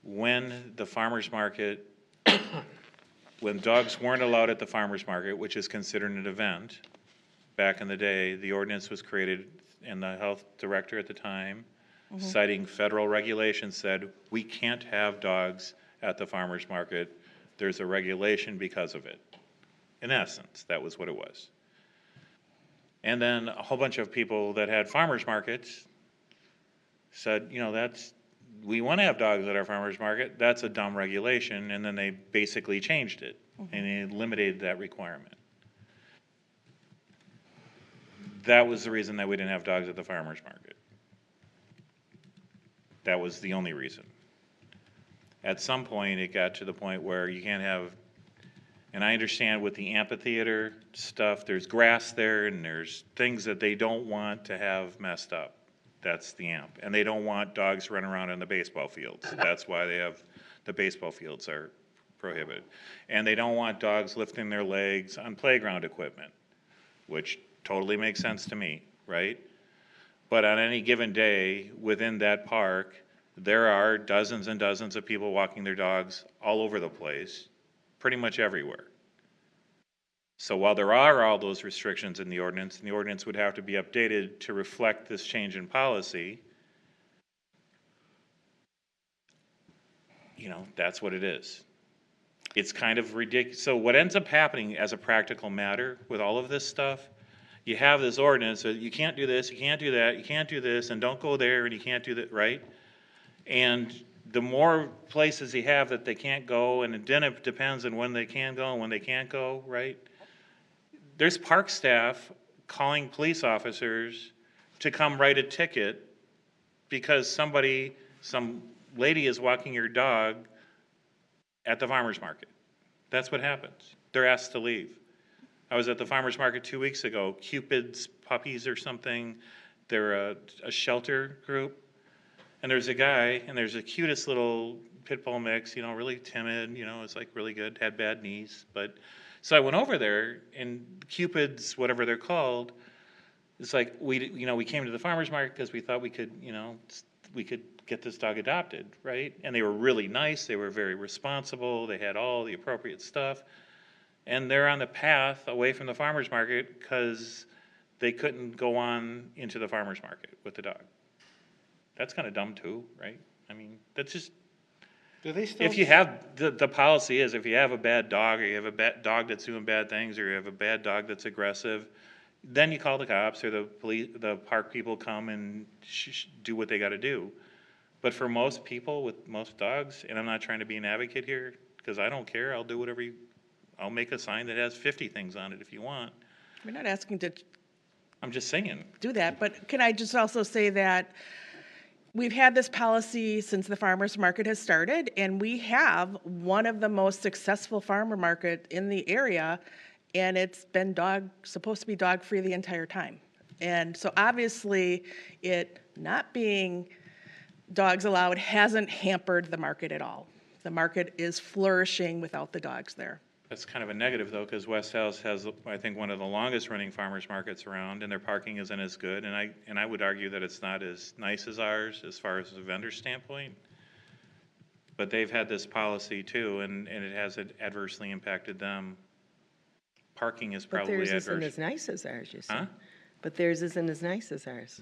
When the farmer's market, when dogs weren't allowed at the farmer's market, which is considered an event, back in the day, the ordinance was created, and the health director at the time, citing federal regulations, said, we can't have dogs at the farmer's market. There's a regulation because of it. In essence, that was what it was. And then a whole bunch of people that had farmers markets said, we want to have dogs at our farmers market. That's a dumb regulation. And then they basically changed it and they eliminated that requirement. That was the reason that we didn't have dogs at the farmer's market. That was the only reason. At some point, it got to the point where you can't have, and I understand with the amphitheater stuff, there's grass there and there's things that they don't want to have messed up. That's the amp. And they don't want dogs running around in the baseball fields. That's why they have, the baseball fields are prohibited. And they don't want dogs lifting their legs on playground equipment, which totally makes sense to me, right? But on any given day within that park, there are dozens and dozens of people walking their dogs all over the place, pretty much everywhere. So while there are all those restrictions in the ordinance, and the ordinance would have to be updated to reflect this change in policy, you know, that's what it is. It's kind of ridiculous. So what ends up happening as a practical matter with all of this stuff, you have this ordinance that you can't do this, you can't do that, you can't do this, and don't go there, and you can't do that, right? And the more places you have that they can't go, and then it depends on when they can go and when they can't go, right? There's park staff calling police officers to come write a ticket because some lady is walking your dog at the farmer's market. That's what happens. They're asked to leave. I was at the farmer's market 2 weeks ago, Cupid's Puppies or something. They're a shelter group. And there's a guy, and there's the cutest little pit bull mix, you know, really timid, you know, it's like really good, had bad knees. But so I went over there, and Cupid's, whatever they're called, it's like we came to the farmer's market because we thought we could get this dog adopted, right? And they were really nice, they were very responsible, they had all the appropriate stuff. And they're on the path away from the farmer's market because they couldn't go on into the farmer's market with the dog. That's kind of dumb too, right? I mean, that's just, Do they still? if you have, the policy is if you have a bad dog, or you have a bad dog that's doing bad things, or you have a bad dog that's aggressive, then you call the cops or the police, the park people come and do what they got to do. But for most people with most dogs, and I'm not trying to be an advocate here, because I don't care, I'll do whatever I'll make a sign that has 50 things on it if you want. We're not asking to I'm just saying. do that, but can I just also say that we've had this policy since the farmer's market has started, and we have one of the most successful farmer market in the area, and it's been supposed to be dog-free the entire time. And so obviously, it not being dogs allowed hasn't hampered the market at all. The market is flourishing without the dogs there. That's kind of a negative though, because West House has, I think, one of the longest running farmers markets around, and their parking isn't as good. And I would argue that it's not as nice as ours as far as a vendor standpoint. But they've had this policy too, and it has adversely impacted them. Parking is But probably theirs adverse. isn't as nice as ours, you see. Huh? But theirs isn't as nice as ours.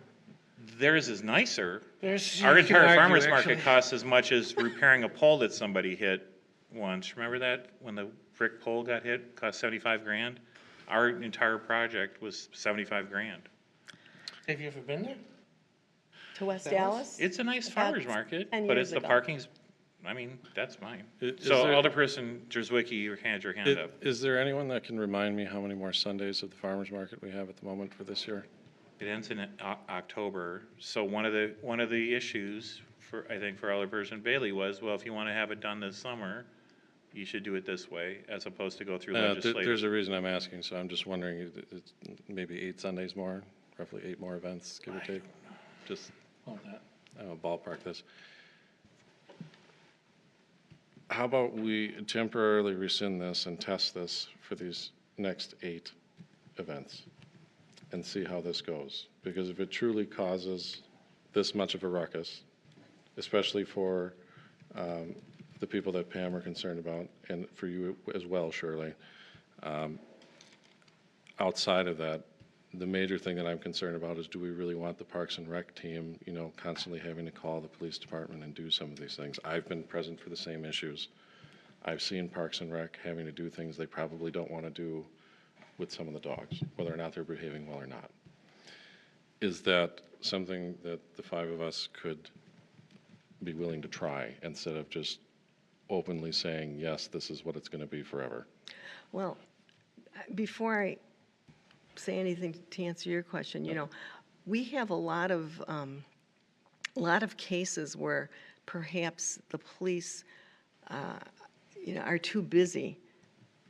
Theirs is nicer. There's- Our you can entire argue, farmer's market actually. costs as much as repairing a pole that somebody hit once. Remember that? When the brick pole got hit, cost 75 grand? Our entire project was 75 grand. Have you ever been there? To West Dallas? Dallas? It's a nice About farmer's market, 10 but years it's the ago. parking's, I mean, that's fine. Is So there- Alderperson Jerzwicki, you had your hand up. Is there anyone that can remind me how many more Sundays of the farmer's market we have at the moment for this year? It ends in October, so one of the issues for, I think, for Alderperson Bailey was, well, if you want to have it done this summer, you should do it this way, as opposed to go through There's legislative. a reason I'm asking, so I'm just wondering, it's maybe 8 Sundays more, roughly 8 more events, give or take? Just, I don't know, ballpark this. How about we temporarily rescind this and test this for these next 8 events and see how this goes? Because if it truly causes this much of a ruckus, especially for the people that Pam are concerned about, and for you as well, Shirley, outside of that, the major thing that I'm concerned about is, do we really want the Parks and Rec team, you know, constantly having to call the police department and do some of these things? I've been present for the same issues. I've seen Parks and Rec having to do things they probably don't want to do with some of the dogs, whether or not they're behaving well or not. Is that something that the 5 of us could be willing to try, instead of just openly saying, yes, this is what it's going to be forever? Well, before I say anything to answer your question. You know, we have a lot of cases where perhaps the police, you know, are too busy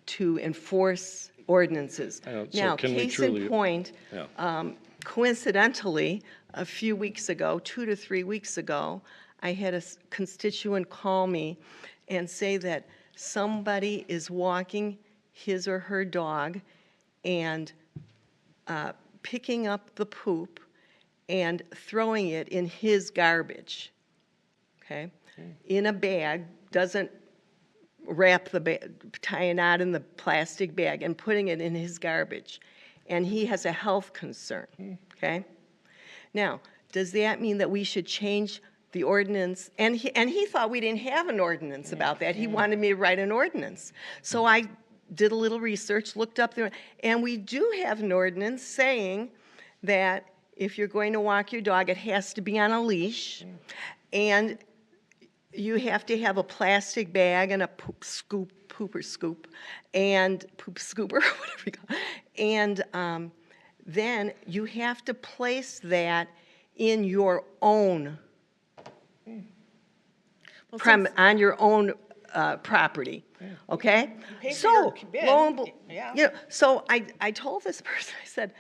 to enforce ordinances. I know, so Now, can we case in truly- point, Yeah. coincidentally, a few weeks ago, 2 to 3 weeks ago, I had a constituent call me and say that somebody is walking his or her dog and picking up the poop and throwing it in his garbage, okay? In a bag, doesn't wrap the bag, tie a knot in the plastic bag and putting it in his garbage. And he has a health concern, okay? Now, does that mean that we should change the ordinance? And he thought we didn't have an ordinance about that. He wanted me to write an ordinance. So I did a little research, looked up there, and we do have an ordinance saying that if you're going to walk your dog, it has to be on a leash, and you have to have a plastic bag and a poop scooper, and whatever you call it. And then you have to place that in your own on your own property, okay? So, lo and you know, so I told this person, I said,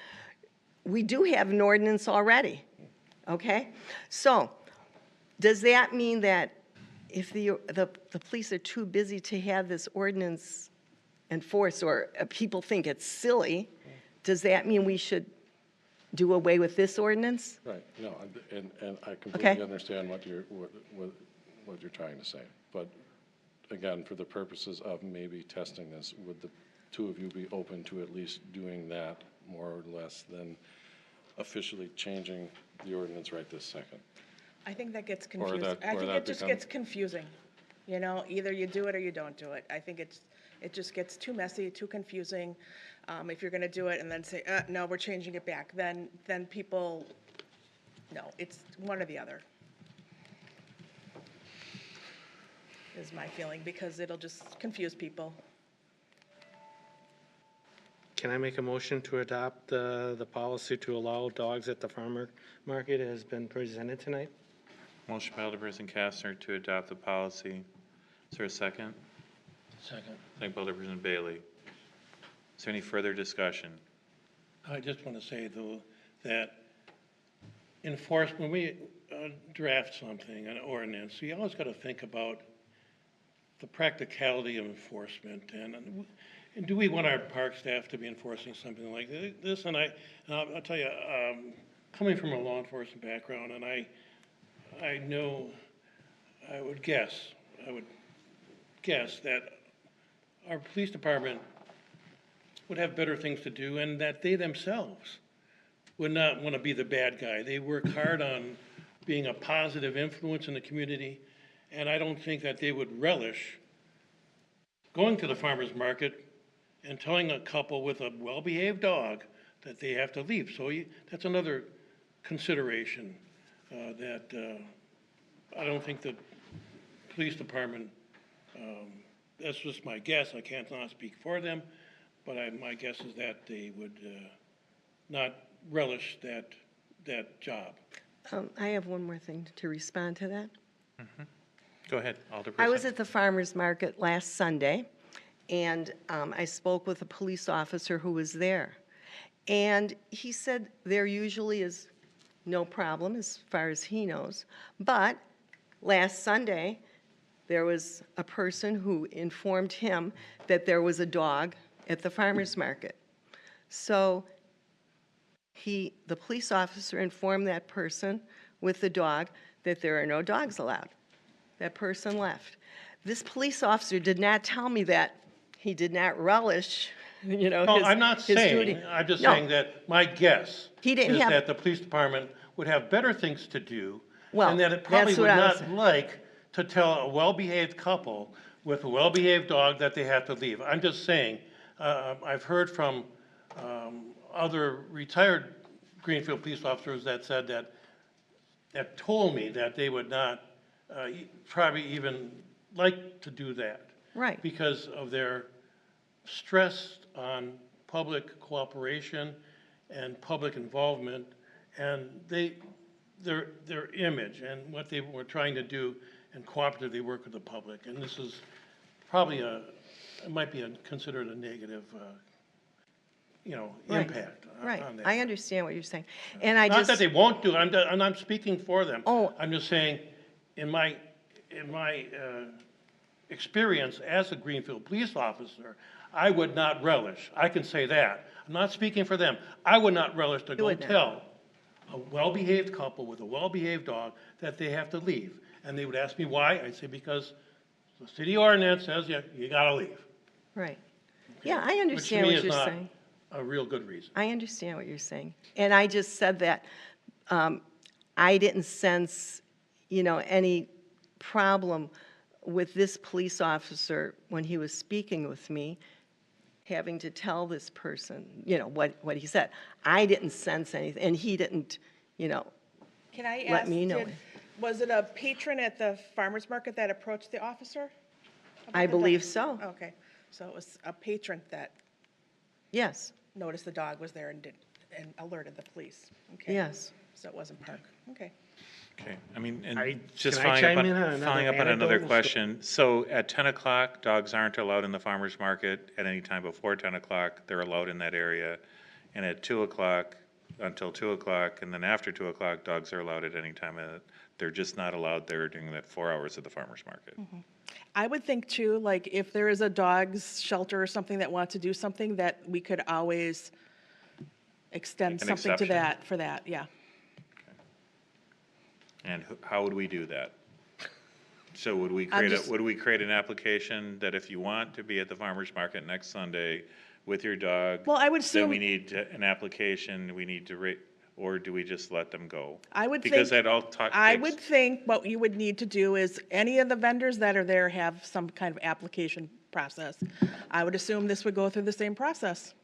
we do have an ordinance already, okay? So, does that mean that if the police are too busy to have this ordinance enforced, or people think it's silly, does that mean we should do away with this ordinance? Right, no, and I completely understand what you're trying to say. But again, for the purposes of maybe testing this, would the two of you be open to at least doing that more or less than officially changing the ordinance right this second? I think that gets Or confusing. that- I or think that it just become- gets confusing. You know, either you do it or you don't do it. I think it just gets too messy, too confusing. If you're gonna do it and then say, no, we're changing it back, then people, no, it's one or the other. Is my feeling, because it'll just confuse people. Can I make a motion to adopt the policy to allow dogs at the farmer market as been presented tonight? Motion by Alderperson Kastner to adopt the policy. Is there a second? Second. Second by Alderperson Bailey. Is there any further discussion? I just want to say, though, that when we draft something, an ordinance, we always got to think about the practicality of enforcement. And do we want our park staff to be enforcing something like this? And I'll tell you, coming from a law enforcement background, and I know, I would guess that our police department would have better things to do, and that they themselves would not want to be the bad guy. They work hard on being a positive influence in the community, and I don't think that they would relish going to the farmer's market and telling a couple with a well-behaved dog that they have to leave. So that's another consideration that I don't think the police department, that's just my guess, I can't not speak for them, but my guess is that they would not relish that job. I have one more thing to respond to that. Go ahead, Alderperson. I was at the farmer's market last Sunday, and I spoke with a police officer who was there. And he said there usually is no problem as far as he knows. But last Sunday, there was a person who informed him that there was a dog at the farmer's market. So the police officer informed that person with the dog that there are no dogs allowed. That person left. This police officer did not tell me that he did not relish, you know, No, his, I'm not his duty. saying, I'm just No. saying that my guess He didn't is have- that the police department would have better things to do, Well, and that it probably that's would what I was not like to tell a well-behaved couple with a well-behaved dog that they have to leave. I'm just saying, I've heard from other retired Greenfield police officers that said that told me that they would not probably even like to do that. Right. Because of their stress on public cooperation and public involvement, and their image and what they were trying to do and cooperatively work with the public. And this is probably it might be considered a negative, Right. impact Right, on that. I understand what you're saying. And I Not just. that they won't do it, I'm speaking for them. Oh. I'm just saying, in my experience as a Greenfield police officer, I would not relish, I can say that, I'm not speaking for them, I would not relish to go would not. tell a well-behaved couple with a well-behaved dog that they have to leave. And they would ask me why, I'd say because the city ordinance says you gotta leave. Right. Yeah, I Which to understand me what is you're not saying. a real good reason. I understand what you're saying. And I just said that I didn't sense, any problem with this police officer when he was speaking with me, having to tell this person, what he said. I didn't sense anything, and he didn't, Can I let ask, me know. was it a patron at the farmer's market that approached the officer? I about the believe dog? so. Okay, so it was a patron that Yes, noticed the dog was there and alerted the police? Okay. yes. So it wasn't Park, okay. Okay, I mean, and I- just can I following up chime on, in on following up another on another anecdotal question. So at 10 o'clock, dogs aren't allowed in the farmer's market. At any time before 10 o'clock, they're allowed in that area. And at 2 o'clock, until 2 o'clock, and then after 2 o'clock, dogs are allowed at any time. They're just not allowed there during that 4 hours of the farmer's market. I would think too, like if there is a dog's shelter or something that wants to do something, that we could always extend Make an something to exception? that, for that, yeah. And how would we do that? So would we I'm create just- would we create an application that if you want to be at the farmer's market next Sunday with your dog? Well, I would Then we assume- need an application, we need to or do we just let them go? I would Because think- that all talk. I takes- would think what you would need to do is, any of the vendors that are there have some kind of application process. I would assume this would go through the same process.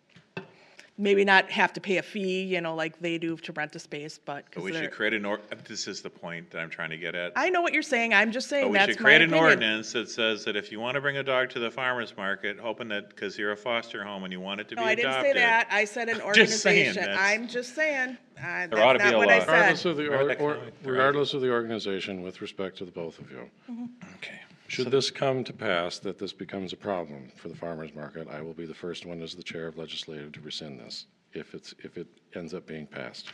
Maybe not have to pay a fee, like they do to rent a space, but. 'cause But we they're- should create this is the point that I'm trying to get at. I know what you're saying, I'm just But saying we that's should my create an opinion. ordinance that says that if you want to bring a dog to the farmer's market, hoping that, because you're a foster home and you want it to be No, I adopted. didn't say that, I said an Just saying, organization, that's- I'm just saying, that's There ought to be not a what I law. Regardless said. of the, Remember that comment? There ought to be. regardless of the organization, with respect to the both of you, Okay. should this come to pass, that this becomes a problem for the farmer's market, I will be the first one as the chair of legislative to rescind this, if it ends up being passed.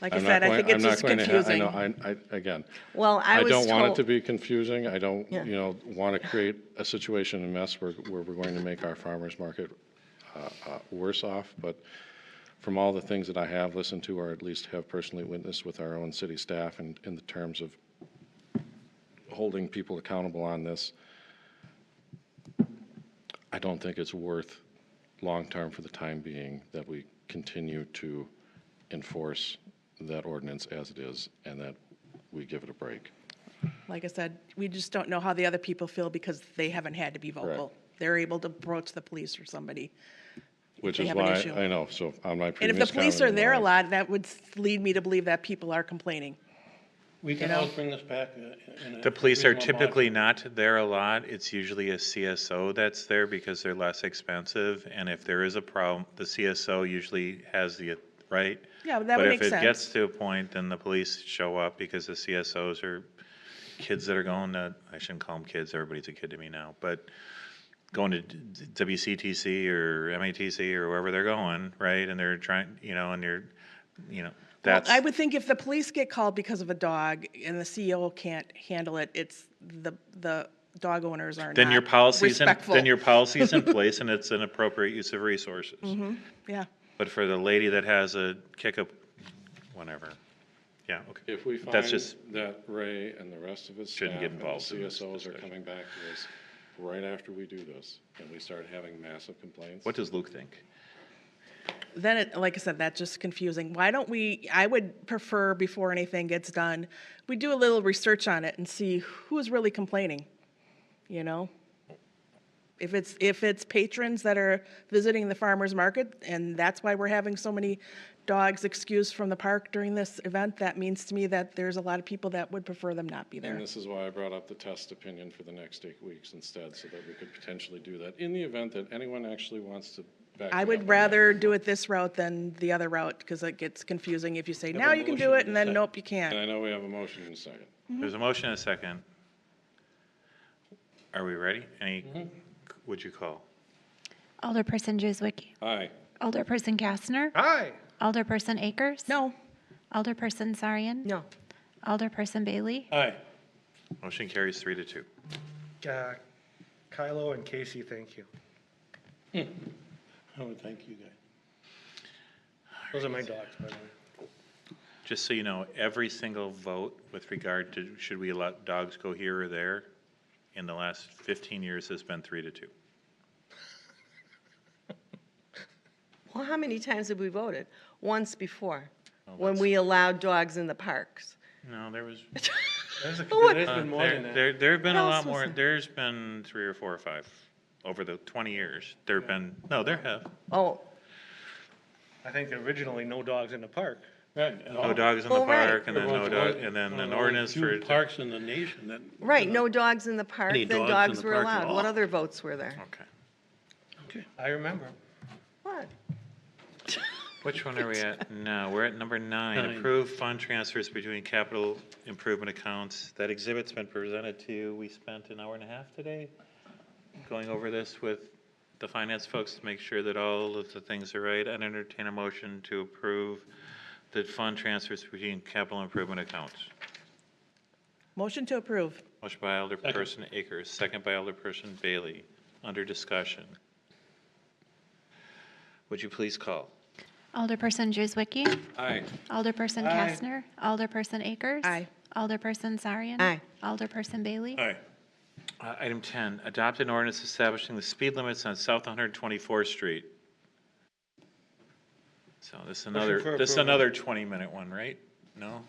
Like I I'm not said, I going- think it's I'm not just going to confusing. I know, again, Well, I was don't want it told- to be confusing. I don't, Yeah. want to create a situation and mess where we're going to make our farmer's market worse off. But from all the things that I have listened to, or at least have personally witnessed with our own city staff, and in the terms of holding people accountable on this, I don't think it's worth long-term, for the time being, that we continue to enforce that ordinance as it is, and that we give it a break. Like I said, we just don't know how the other people feel because they haven't had to be vocal. They're able to approach the police or somebody. Which they is have an why, issue. I know, so on my And previous if the police are comment, there a why- lot, that would lead me to believe that people are complaining. We can always bring this back in a The police are reasonable typically not there a lot. It's usually a CSO that's there because they're less expensive. And if there is a problem, the CSO usually has the, right? Yeah, that would make But if it gets sense. to a point, then the police show up because the CSOs are kids that are going to, I shouldn't call them kids, everybody's a kid to me now, but going to WCTC or MATC or wherever they're going, right? And they're trying, and they're, Well, that's. I would think if the police get called because of a dog and the CEO can't handle it, it's the dog owners are Then not your policy's respectful. then your policy's in place and it's an appropriate use of resources. Yeah, But for the lady that has a kick up, whatever, yeah, okay. If we That's find just, that Ray and the rest of his staff Shouldn't get and the involved in this CSOs are discussion. coming back to us right after we do this, and we start having massive complaints. what does Luke think? then it, like I said, that's just confusing. Why don't we, I would prefer before anything gets done, we do a little research on it and see who's really complaining, you know? If it's patrons that are visiting the farmer's market and that's why we're having so many dogs excused from the park during this event, that means to me that there's a lot of people that would prefer them not be there. And this is why I brought up the test opinion for the next 8 weeks instead, so that we could potentially do that. In the event that anyone actually wants to I would rather do it this route than the other route, because it gets confusing if you say, now you can do it, and then nope, you And I can't. know we have a motion in a second. There's a motion and a second. Are we ready? Any, would you call? Alderperson Juzwicki. Aye. Alderperson Kastner. Aye. Alderperson Akers. No, Alderperson Sarian. No. Alderperson Bailey. Aye. Motion carries 3-2. Kylo and Casey, thank you. I would thank you guys. Those are my dogs, by the way. Just so you know, every single vote with regard to should we let dogs go here or there in the last 15 years has been 3-2. Well, how many times have we voted? Once before, Oh, when that's- we allowed dogs in the parks. No, there was, There's What? been more than that. there have been a What lot else was more. there? There's been 3 or 4 or 5 over the 20 years. There have been, no, there have. Oh, I think originally no dogs in the park. Right. No dogs in the Well, right. park, and then no dog, and then an ordinance for. Parks in the nation that. right, no dogs in the park, Any then dogs in dogs the were park at allowed. What all. other votes were there? Okay. I remember. What? Which one are we at now? We're at number 9. Nine. Approve fund transfers between capital improvement accounts. That exhibit's been presented to you. We spent an hour and a half today going over this with the finance folks to make sure that all of the things are right. I'd entertain a motion to approve the fund transfers between capital improvement accounts. motion to approve. Motion by Alderperson Akers, second by Alderperson Bailey. Under discussion. Would you please call? Alderperson Juzwicki. Aye. Alderperson Aye. Kastner. Alderperson Akers. Aye. Alderperson Sarian. Aye. Alderperson Bailey. Aye. Item 10, adopt an ordinance establishing the speed limits on South 124th Street. So this is another, for this is approval. another 20-minute one, right? No?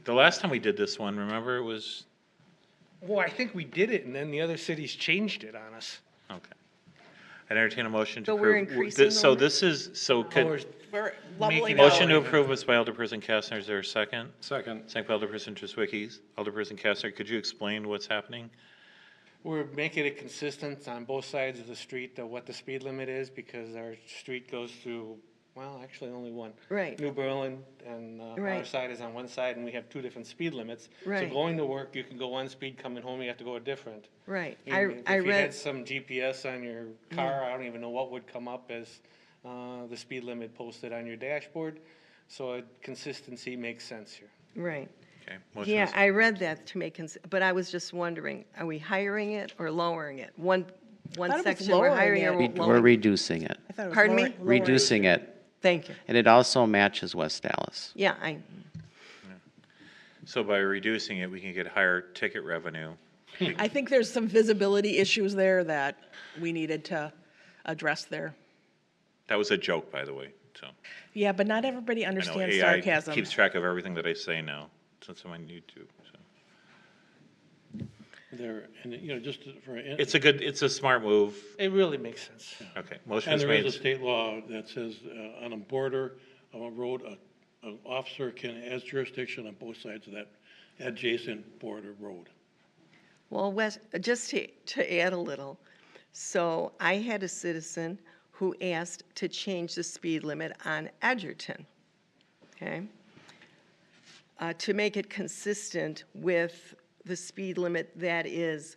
The last time we did this one, remember, it was, Well, I think we did it, and then the other cities changed it on us. okay. I'd entertain a motion to So approve. we're increasing So the this is, so could, We're leveling motion to out. approve was by Alderperson Kastner, is there a second? Second. Second by Alderperson Truswicki. Alderperson Kastner, could you explain what's happening? We're making it consistent on both sides of the street of what the speed limit is, because our street goes through, well, actually only one. Right. New Berlin, and our Right. side is on one side, and we have 2 different speed limits. Right. So going to work, you can go one speed, coming home, you have to go a different. Right. And I If you read, had some GPS on your car, I don't even know what would come up as the speed limit posted on your dashboard. So consistency makes sense here. right. Okay. motion Yeah, is- I read that to make, but I was just wondering, are we hiring it or lowering it? One thought it was section we're lowering hiring it. or Oh, We're lowering? reducing it, I thought it was Pardon me? lowering- reducing it. Thank you. And it also matches West Dallas. Yeah, So by reducing it, we can get higher ticket revenue. I think there's some visibility issues there that we needed to address there. That was a joke, by the way, so. Yeah, but not everybody I know understands AI sarcasm. keeps track of everything that I say now, since I'm on YouTube, so. There, and, you know, just for. It's a good, it's a smart move. It really makes sense. Okay, motion And is there is a made. state law that says on a border of a road, an officer has jurisdiction on both sides of that adjacent border road. well, Wes, just to add a little, so I had a citizen who asked to change the speed limit on Edgerton, okay? To make it consistent with the speed limit that is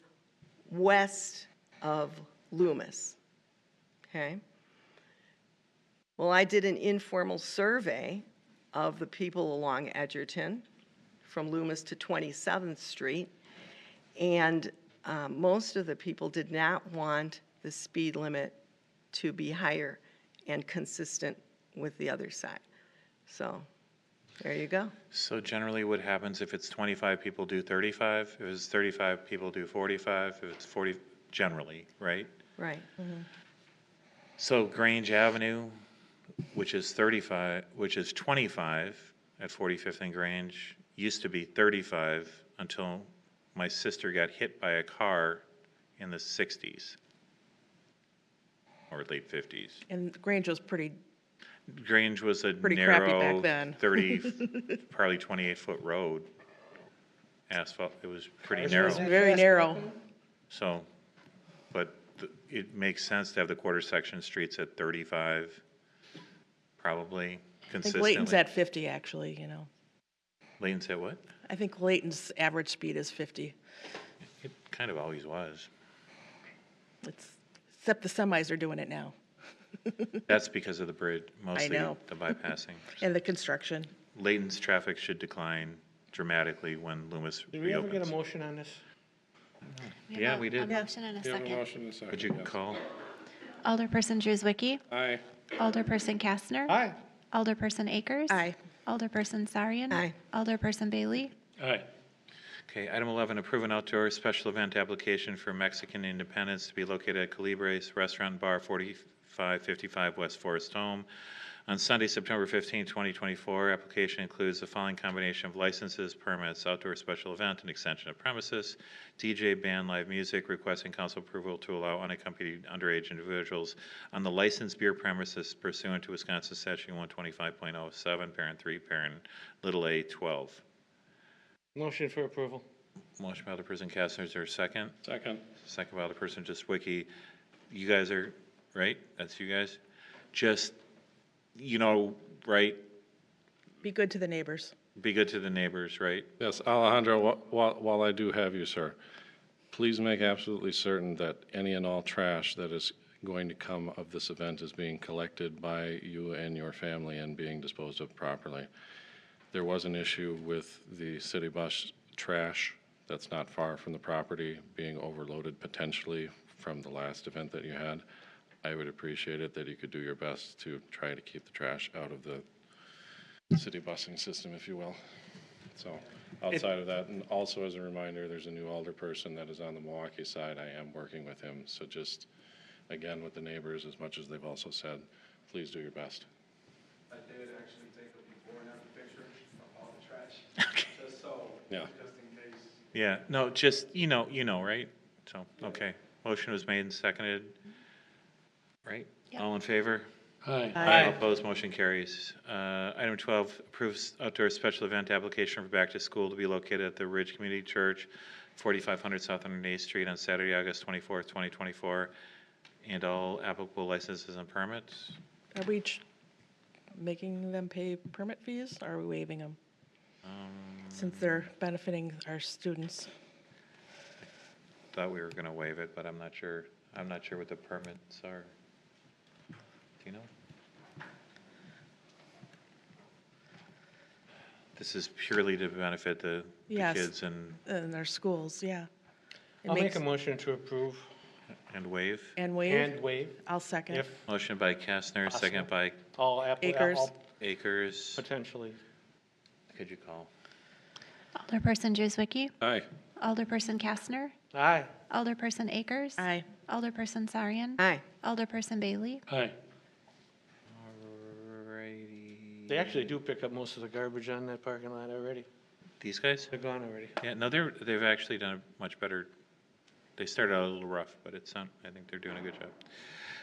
west of Loomis, okay? Well, I did an informal survey of the people along Edgerton, from Loomis to 27th Street, and most of the people did not want the speed limit to be higher and consistent with the other side. So, there you go. So generally what happens if it's 25 people do 35, if it's 35 people do 45, if it's 40, generally, right? Right. So Grange Avenue, which is 35, which is 25 at 45th and Grange, used to be 35 until my sister got hit by a car in the 60s or late 50s. And Grange was pretty, Grange was a Pretty crappy back narrow then. 30, probably 28-foot road, asphalt, it was pretty Cars narrow. wasn't very fast narrow. walking? So, but it makes sense to have the quarter section streets at 35, probably I think consistently. Layton's at 50, actually, you know. Layton's at what? I think Layton's average speed is 50. It kind of always was. Except the semis are doing it now, That's because of the bridge, mostly know. the bypassing. and the construction. Layton's traffic should decline dramatically when Loomis Did we ever get a reopens. motion on this? Yeah, we A did. motion and a You have a second. motion and a second. Would you yes. call? Alderperson Drewzwicki, Aye. Alderperson Kastner. Aye. Alderperson Akers. Aye. Alderperson Sarian. Aye. Alderperson Bailey. Aye. Okay, item 11, approve an outdoor special event application for Mexican Independence to be located at Calibres Restaurant and Bar, 4555 West Forest Home, on Sunday, September 15, 2024. Application includes the following combination of licenses, permits, outdoor special event, and extension of premises, DJ, band, live music, requesting council approval to allow unaccompanied underage individuals on the licensed beer premises pursuant to Wisconsin Statute 125.07, parent 3, parent little a 12. Motion for approval. Motion by Alderperson Kastner, is there a second? Second. Second by Alderperson Justwicki. You guys are, right? That's you guys? Just, right? Be good to the neighbors. Be good to the neighbors, right? Yes, Alejandro, while I do have you, sir, please make absolutely certain that any and all trash that is going to come of this event is being collected by you and your family and being disposed of properly. There was an issue with the city bus trash that's not far from the property being overloaded potentially from the last event that you had. I would appreciate it that you could do your best to try to keep the trash out of the city busing system, if you will. So outside of that, and also as a reminder, there's a new alderperson that is on the Milwaukee side. I am working with him. So just, again, with the neighbors, as much as they've also said, please do your best. I did actually take a before and after picture of all the trash. Just so, Yeah. just in case. Yeah, no, just, right? So, okay. Motion was made and seconded, right? Yep. All in favor? Aye. All opposed, motion carries. Item 12, approves outdoor special event application for back to school to be located at the Ridge Community Church, 4500 South 108th Street on Saturday, August 24th, 2024, and all applicable licenses and permits. Are we making them pay permit fees, or are we waiving them? Since they're benefiting our students. Thought we were going to waive it, but I'm not sure. I'm not sure what the permits are. Do you know? This is purely to benefit the Yes. kids and In our schools, yeah. It I'll make makes- a motion to approve waive. And waive? and waive I'll second. if Motion by Kastner, second by Akers. Akers. potentially. Could you call? Alderperson Drewzwicki, Aye. Alderperson Kastner. Aye. Alderperson Akers. Aye. Alderperson Sarian. Aye. Alderperson Bailey. Aye. Alrighty. They actually do pick up most of the garbage on that parking lot already. These guys? They're gone already. Yeah, no, they've actually done a much better. They started out a little rough, but it's not, I think they're doing a good job.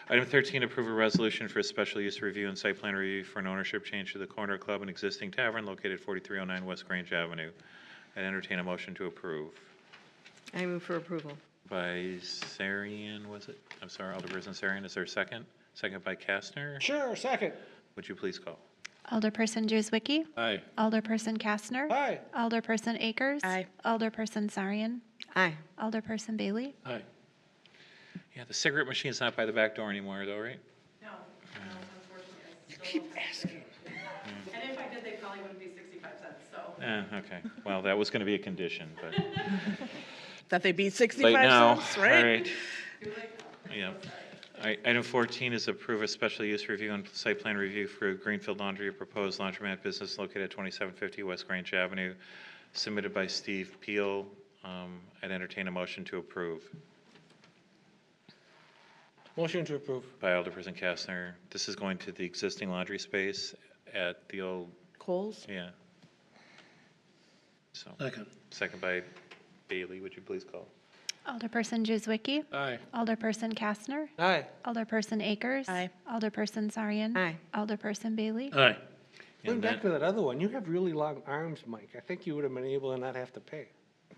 Item 13, approve a resolution for a special use review and site plan review for an ownership change to the Corner Club, an existing tavern located 4309 West Grange Avenue. I'd entertain a motion to approve. I move for approval. By Sarian, was it? I'm sorry, Alderperson Sarian, is there a second? Second by Kastner? Sure, second. Would you please call? Alderperson Drewzwicki. Aye. Alderperson Kastner. Aye. Alderperson Akers. Aye. Alderperson Sarian. Aye. Alderperson Bailey. Aye. Yeah, the cigarette machine's not by the back door anymore though, right? No, unfortunately. You keep asking. And if I did, they probably wouldn't be 65 cents, so. Okay, well, that was gonna be a condition, but. That they be Late 65 now, cents, all right? right. Yeah. All right, item 14 is approve a special use review and site plan review for Greenfield Laundry, a proposed laundromat business located at 2750 West Grange Avenue, submitted by Steve Peel. I'd entertain a motion to approve. Motion to approve. By Alderperson Kastner. This is going to the existing laundry space at the old, Coles? yeah. So, Second. second by Bailey, would you please call? Alderperson Drewzwicki. Aye. Alderperson Kastner. Aye. Alderperson Akers. Aye. Alderperson Sarian. Aye. Alderperson Bailey. Aye. Going And back then- to that other one, you have really long arms, Mike. I think you would have been able to not have to pay.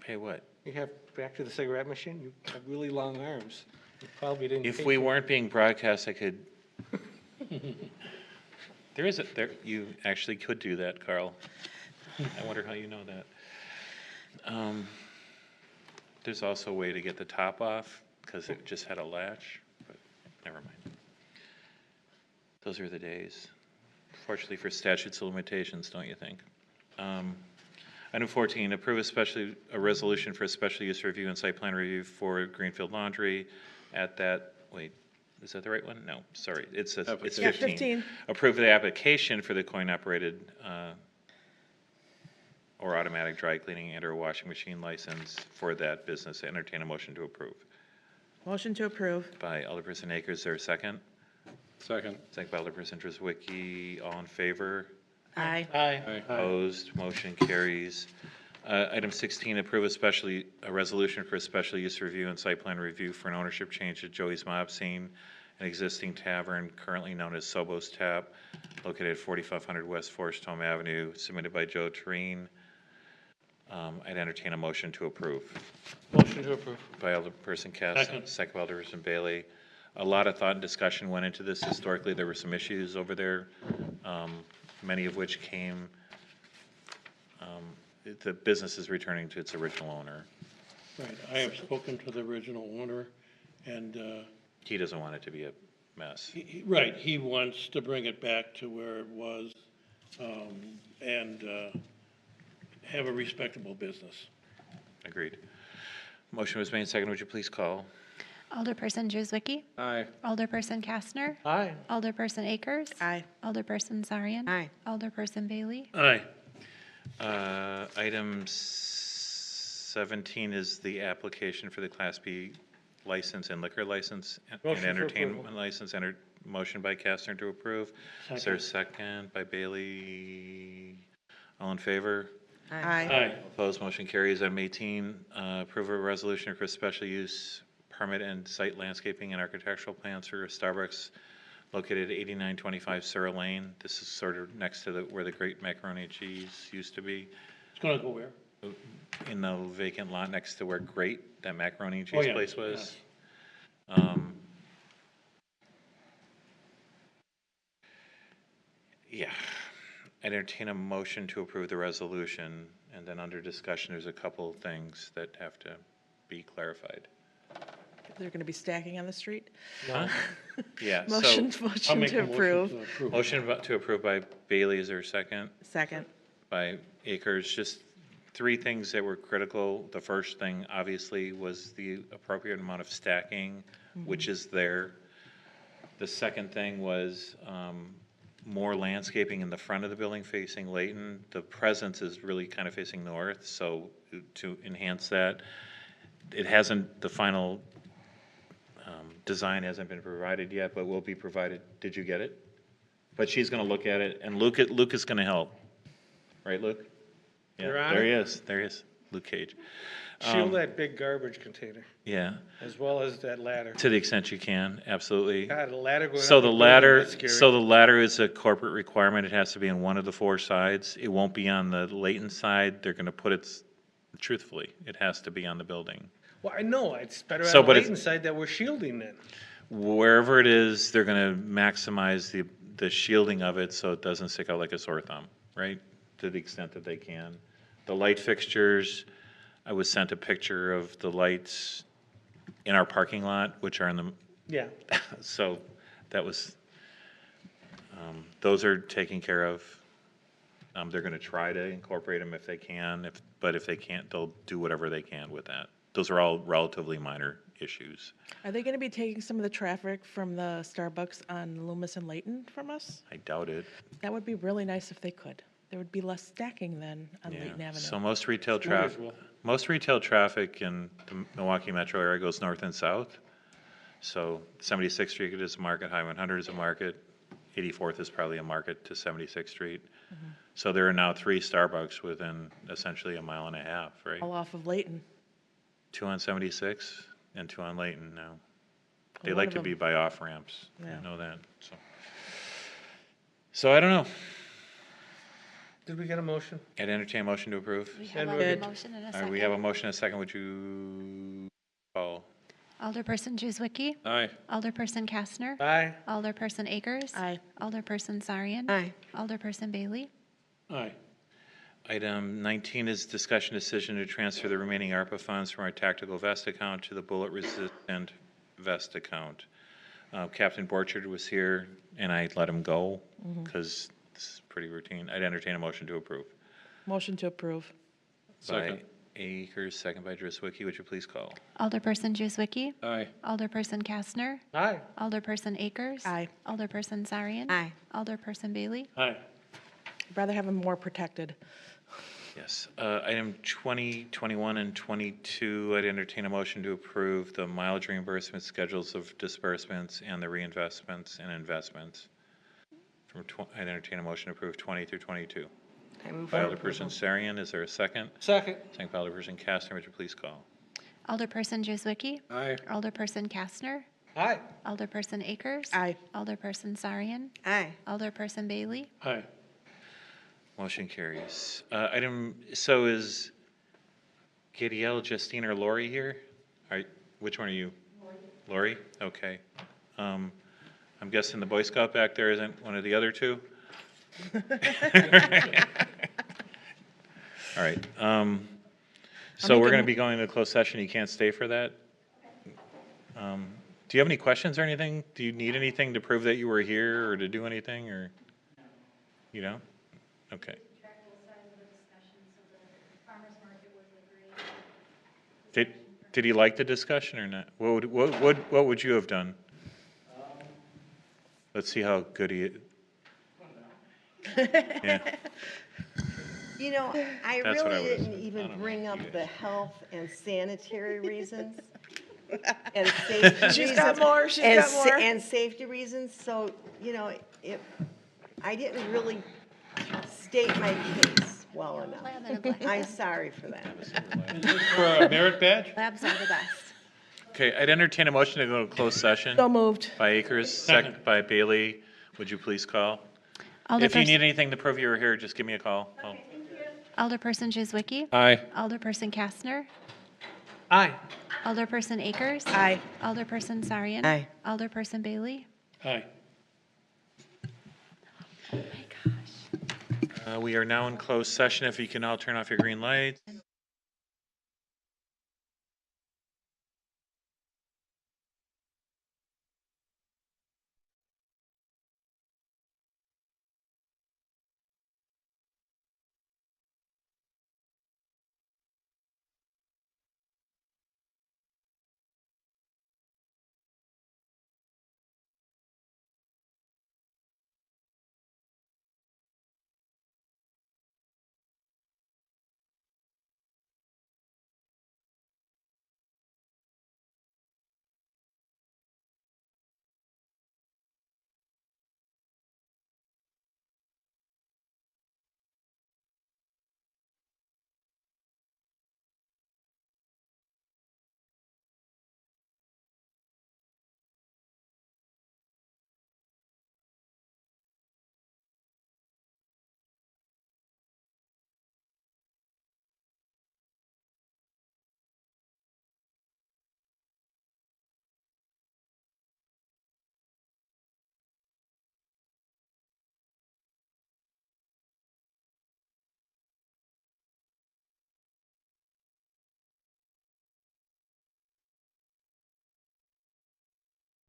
Pay what? You have, back to the cigarette machine, you have really long arms. Probably didn't. If pay we for it. weren't being broadcast, I could. You actually could do that, Carl. I wonder how you know that. There's also a way to get the top off, because it just had a latch, but never mind. Those are the days. Fortunately for statutes of limitations, don't you think? Item 14, approve a resolution for a special use review and site plan review for Greenfield Laundry at that, wait, is that the right one? No, sorry, it's Yeah, 15. 15. Approve the application for the coin-operated or automatic dry cleaning and or washing machine license for that business. Entertain a motion to approve. Motion to approve. By Alderperson Akers, is there a second? Second. Second by Alderperson Driswicky. All in favor? Aye. Aye. Opposed, motion carries. Item 16, approve a resolution for a special use review and site plan review for an ownership change at Joey's Mob Scene, an existing tavern currently known as Sobos Tap, located at 4500 West Forest Home Avenue, submitted by Joe Treen. I'd entertain a motion to approve. Motion to approve. By Alderperson Cass, second by Alderperson Bailey. A lot of thought and discussion went into this. Historically, there were some issues over there, many of which came, the business is returning to its original owner. Right, I have spoken to the original owner, and, He doesn't want it to be a mess. right, he wants to bring it back to where it was, and have a respectable business. Agreed. Motion was made, second. Would you please call? Alderperson Driswicky. Aye. Alderperson Kastner. Aye. Alderperson Akers. Aye. Alderperson Zarian. Aye. Alderperson Bailey. Aye. Item 17 is the application for the Class B license and liquor license and Motion for entertainment approval. license. Motion by Kastner to approve. Is there a second by Bailey? All in favor? Aye. Aye. Opposed, motion carries. Item 18, approve a resolution for special use permit and site landscaping and architectural plans for Starbucks located at 8925 Surrey Lane. This is sort of next to where the Great Macaroni and Cheese used to be, It's gonna go where? in the vacant lot next to where Great, that macaroni and Oh, cheese yeah, place was. Yeah. I'd entertain a motion to approve the resolution, and then under discussion, there's a couple of things that have to be clarified. They're going to be stacking on the street? Huh? Yeah, Motion, so, I'll motion make to a motion approve. to approve. motion to approve by Bailey, is there a second? Second. By Akers, just three things that were critical. The first thing, obviously, was the appropriate amount of stacking, which is there. The second thing was more landscaping in the front of the building facing Layton. The presence is really kind of facing north, so to enhance that, it hasn't, the final design hasn't been provided yet, but will be provided. Did you get it? But she's going to look at it, and Luke is going to help. Right, Luke? Yeah, You're on there it? he is. There he is, Luke Cage. Shield that big garbage container, Yeah, as well as that ladder. to the extent you can, absolutely. God, a ladder going So up the building, ladder, that's scary. so the ladder is a corporate requirement. It has to be on one of the four sides. It won't be on the Layton side. They're going to put it, truthfully, it has to be on the building. Well, I know, it's better So, on the but it's- Layton side that we're shielding then. Wherever it is, they're going to maximize the shielding of it so it doesn't stick out like a sore thumb, right? To the extent that they can. The light fixtures, I was sent a picture of the lights in our parking lot, which are in the, Yeah. so that was, those are taken care of. They're going to try to incorporate them if they can, but if they can't, they'll do whatever they can with that. Those are all relatively minor issues. Are they going to be taking some of the traffic from the Starbucks on Loomis and Layton from us? I doubt it. That would be really nice if they could. There would be less stacking then on Yeah. Layton Avenue. So most retail Might as traffic, well. most retail traffic in the Milwaukee metro area goes north and south. So 76th Street is a market, Highway 100 is a market, 84th is probably a market to 76th Street. So there are now 3 Starbucks within essentially a mile and a half, right? All off of Layton. 2 on 76 and 2 on Layton now. They One like of to them- be by off ramps. Yeah. I know that, so. So I don't know. Did we get a motion? I'd entertain a motion to approve. We have And a Good. motion and a All right, second. we have a motion and a second. Would you call? Alderperson Juzwicki, Aye. Alderperson Kastner, Aye. Alderperson Akers. Aye. Alderperson Sarian. Aye. Alderperson Bailey. Aye. Item 19 is discussion decision to transfer the remaining ARPA funds from our tactical vest account to the bullet resistant vest account. Captain Borchard was here, and I let him go because this is pretty routine. I'd entertain a motion to approve. Motion to approve. Second. By Akers, second by Driswicki. Would you please call? Alderperson Juzwicki, Aye. Alderperson Kastner, Aye. Alderperson Akers. Aye. Alderperson Sarian. Aye. Alderperson Bailey. Aye. I'd rather have them more protected. Yes. Item 20, 21, and 22, I'd entertain a motion to approve the mileage reimbursement schedules of disbursements and the reinvestments and investments. I'd entertain a motion to approve 20 through 22. I move By for Alderperson Sarian, is there a second? Second. Second by Alderperson Kastner, would you please call? Alderperson Juzwicki, Aye. Alderperson Kastner, Aye. Alderperson Akers. Aye. Alderperson Sarian. Aye. Alderperson Bailey. Aye. Motion carries. So is Gadiel, Justine, or Lori here? Which one are you? Lori. Okay. I'm guessing the Boy Scout back there isn't one of the other two? All right. So we're going to be going to closed session. You can't stay for that? Do you have any questions or anything? Do you need anything to prove that you were here or to do anything, or you don't? Okay. Did he like the discussion or not? What would you have done? Let's see how good he is. Yeah. You know, I That's what I really would've didn't said. even bring up the health and sanitary reasons. And safety She's got reasons. more, she's and got more. And safety reasons, so, you know, I didn't really state my case well enough. I'm sorry for that. Is this for a merit badge? Labs are the best. Okay, I'd entertain a motion to go to closed session. So moved. By Akers, second by Bailey. Would you please call? If you need anything to prove you were here, just give me a call. Oh. Alderperson Juzwicki, Aye. Alderperson Kastner, Aye. Alderperson Akers. Aye. Alderperson Sarian. Aye. Alderperson Bailey. Aye. Oh my gosh. We are now in closed session. If you can all turn off your green lights.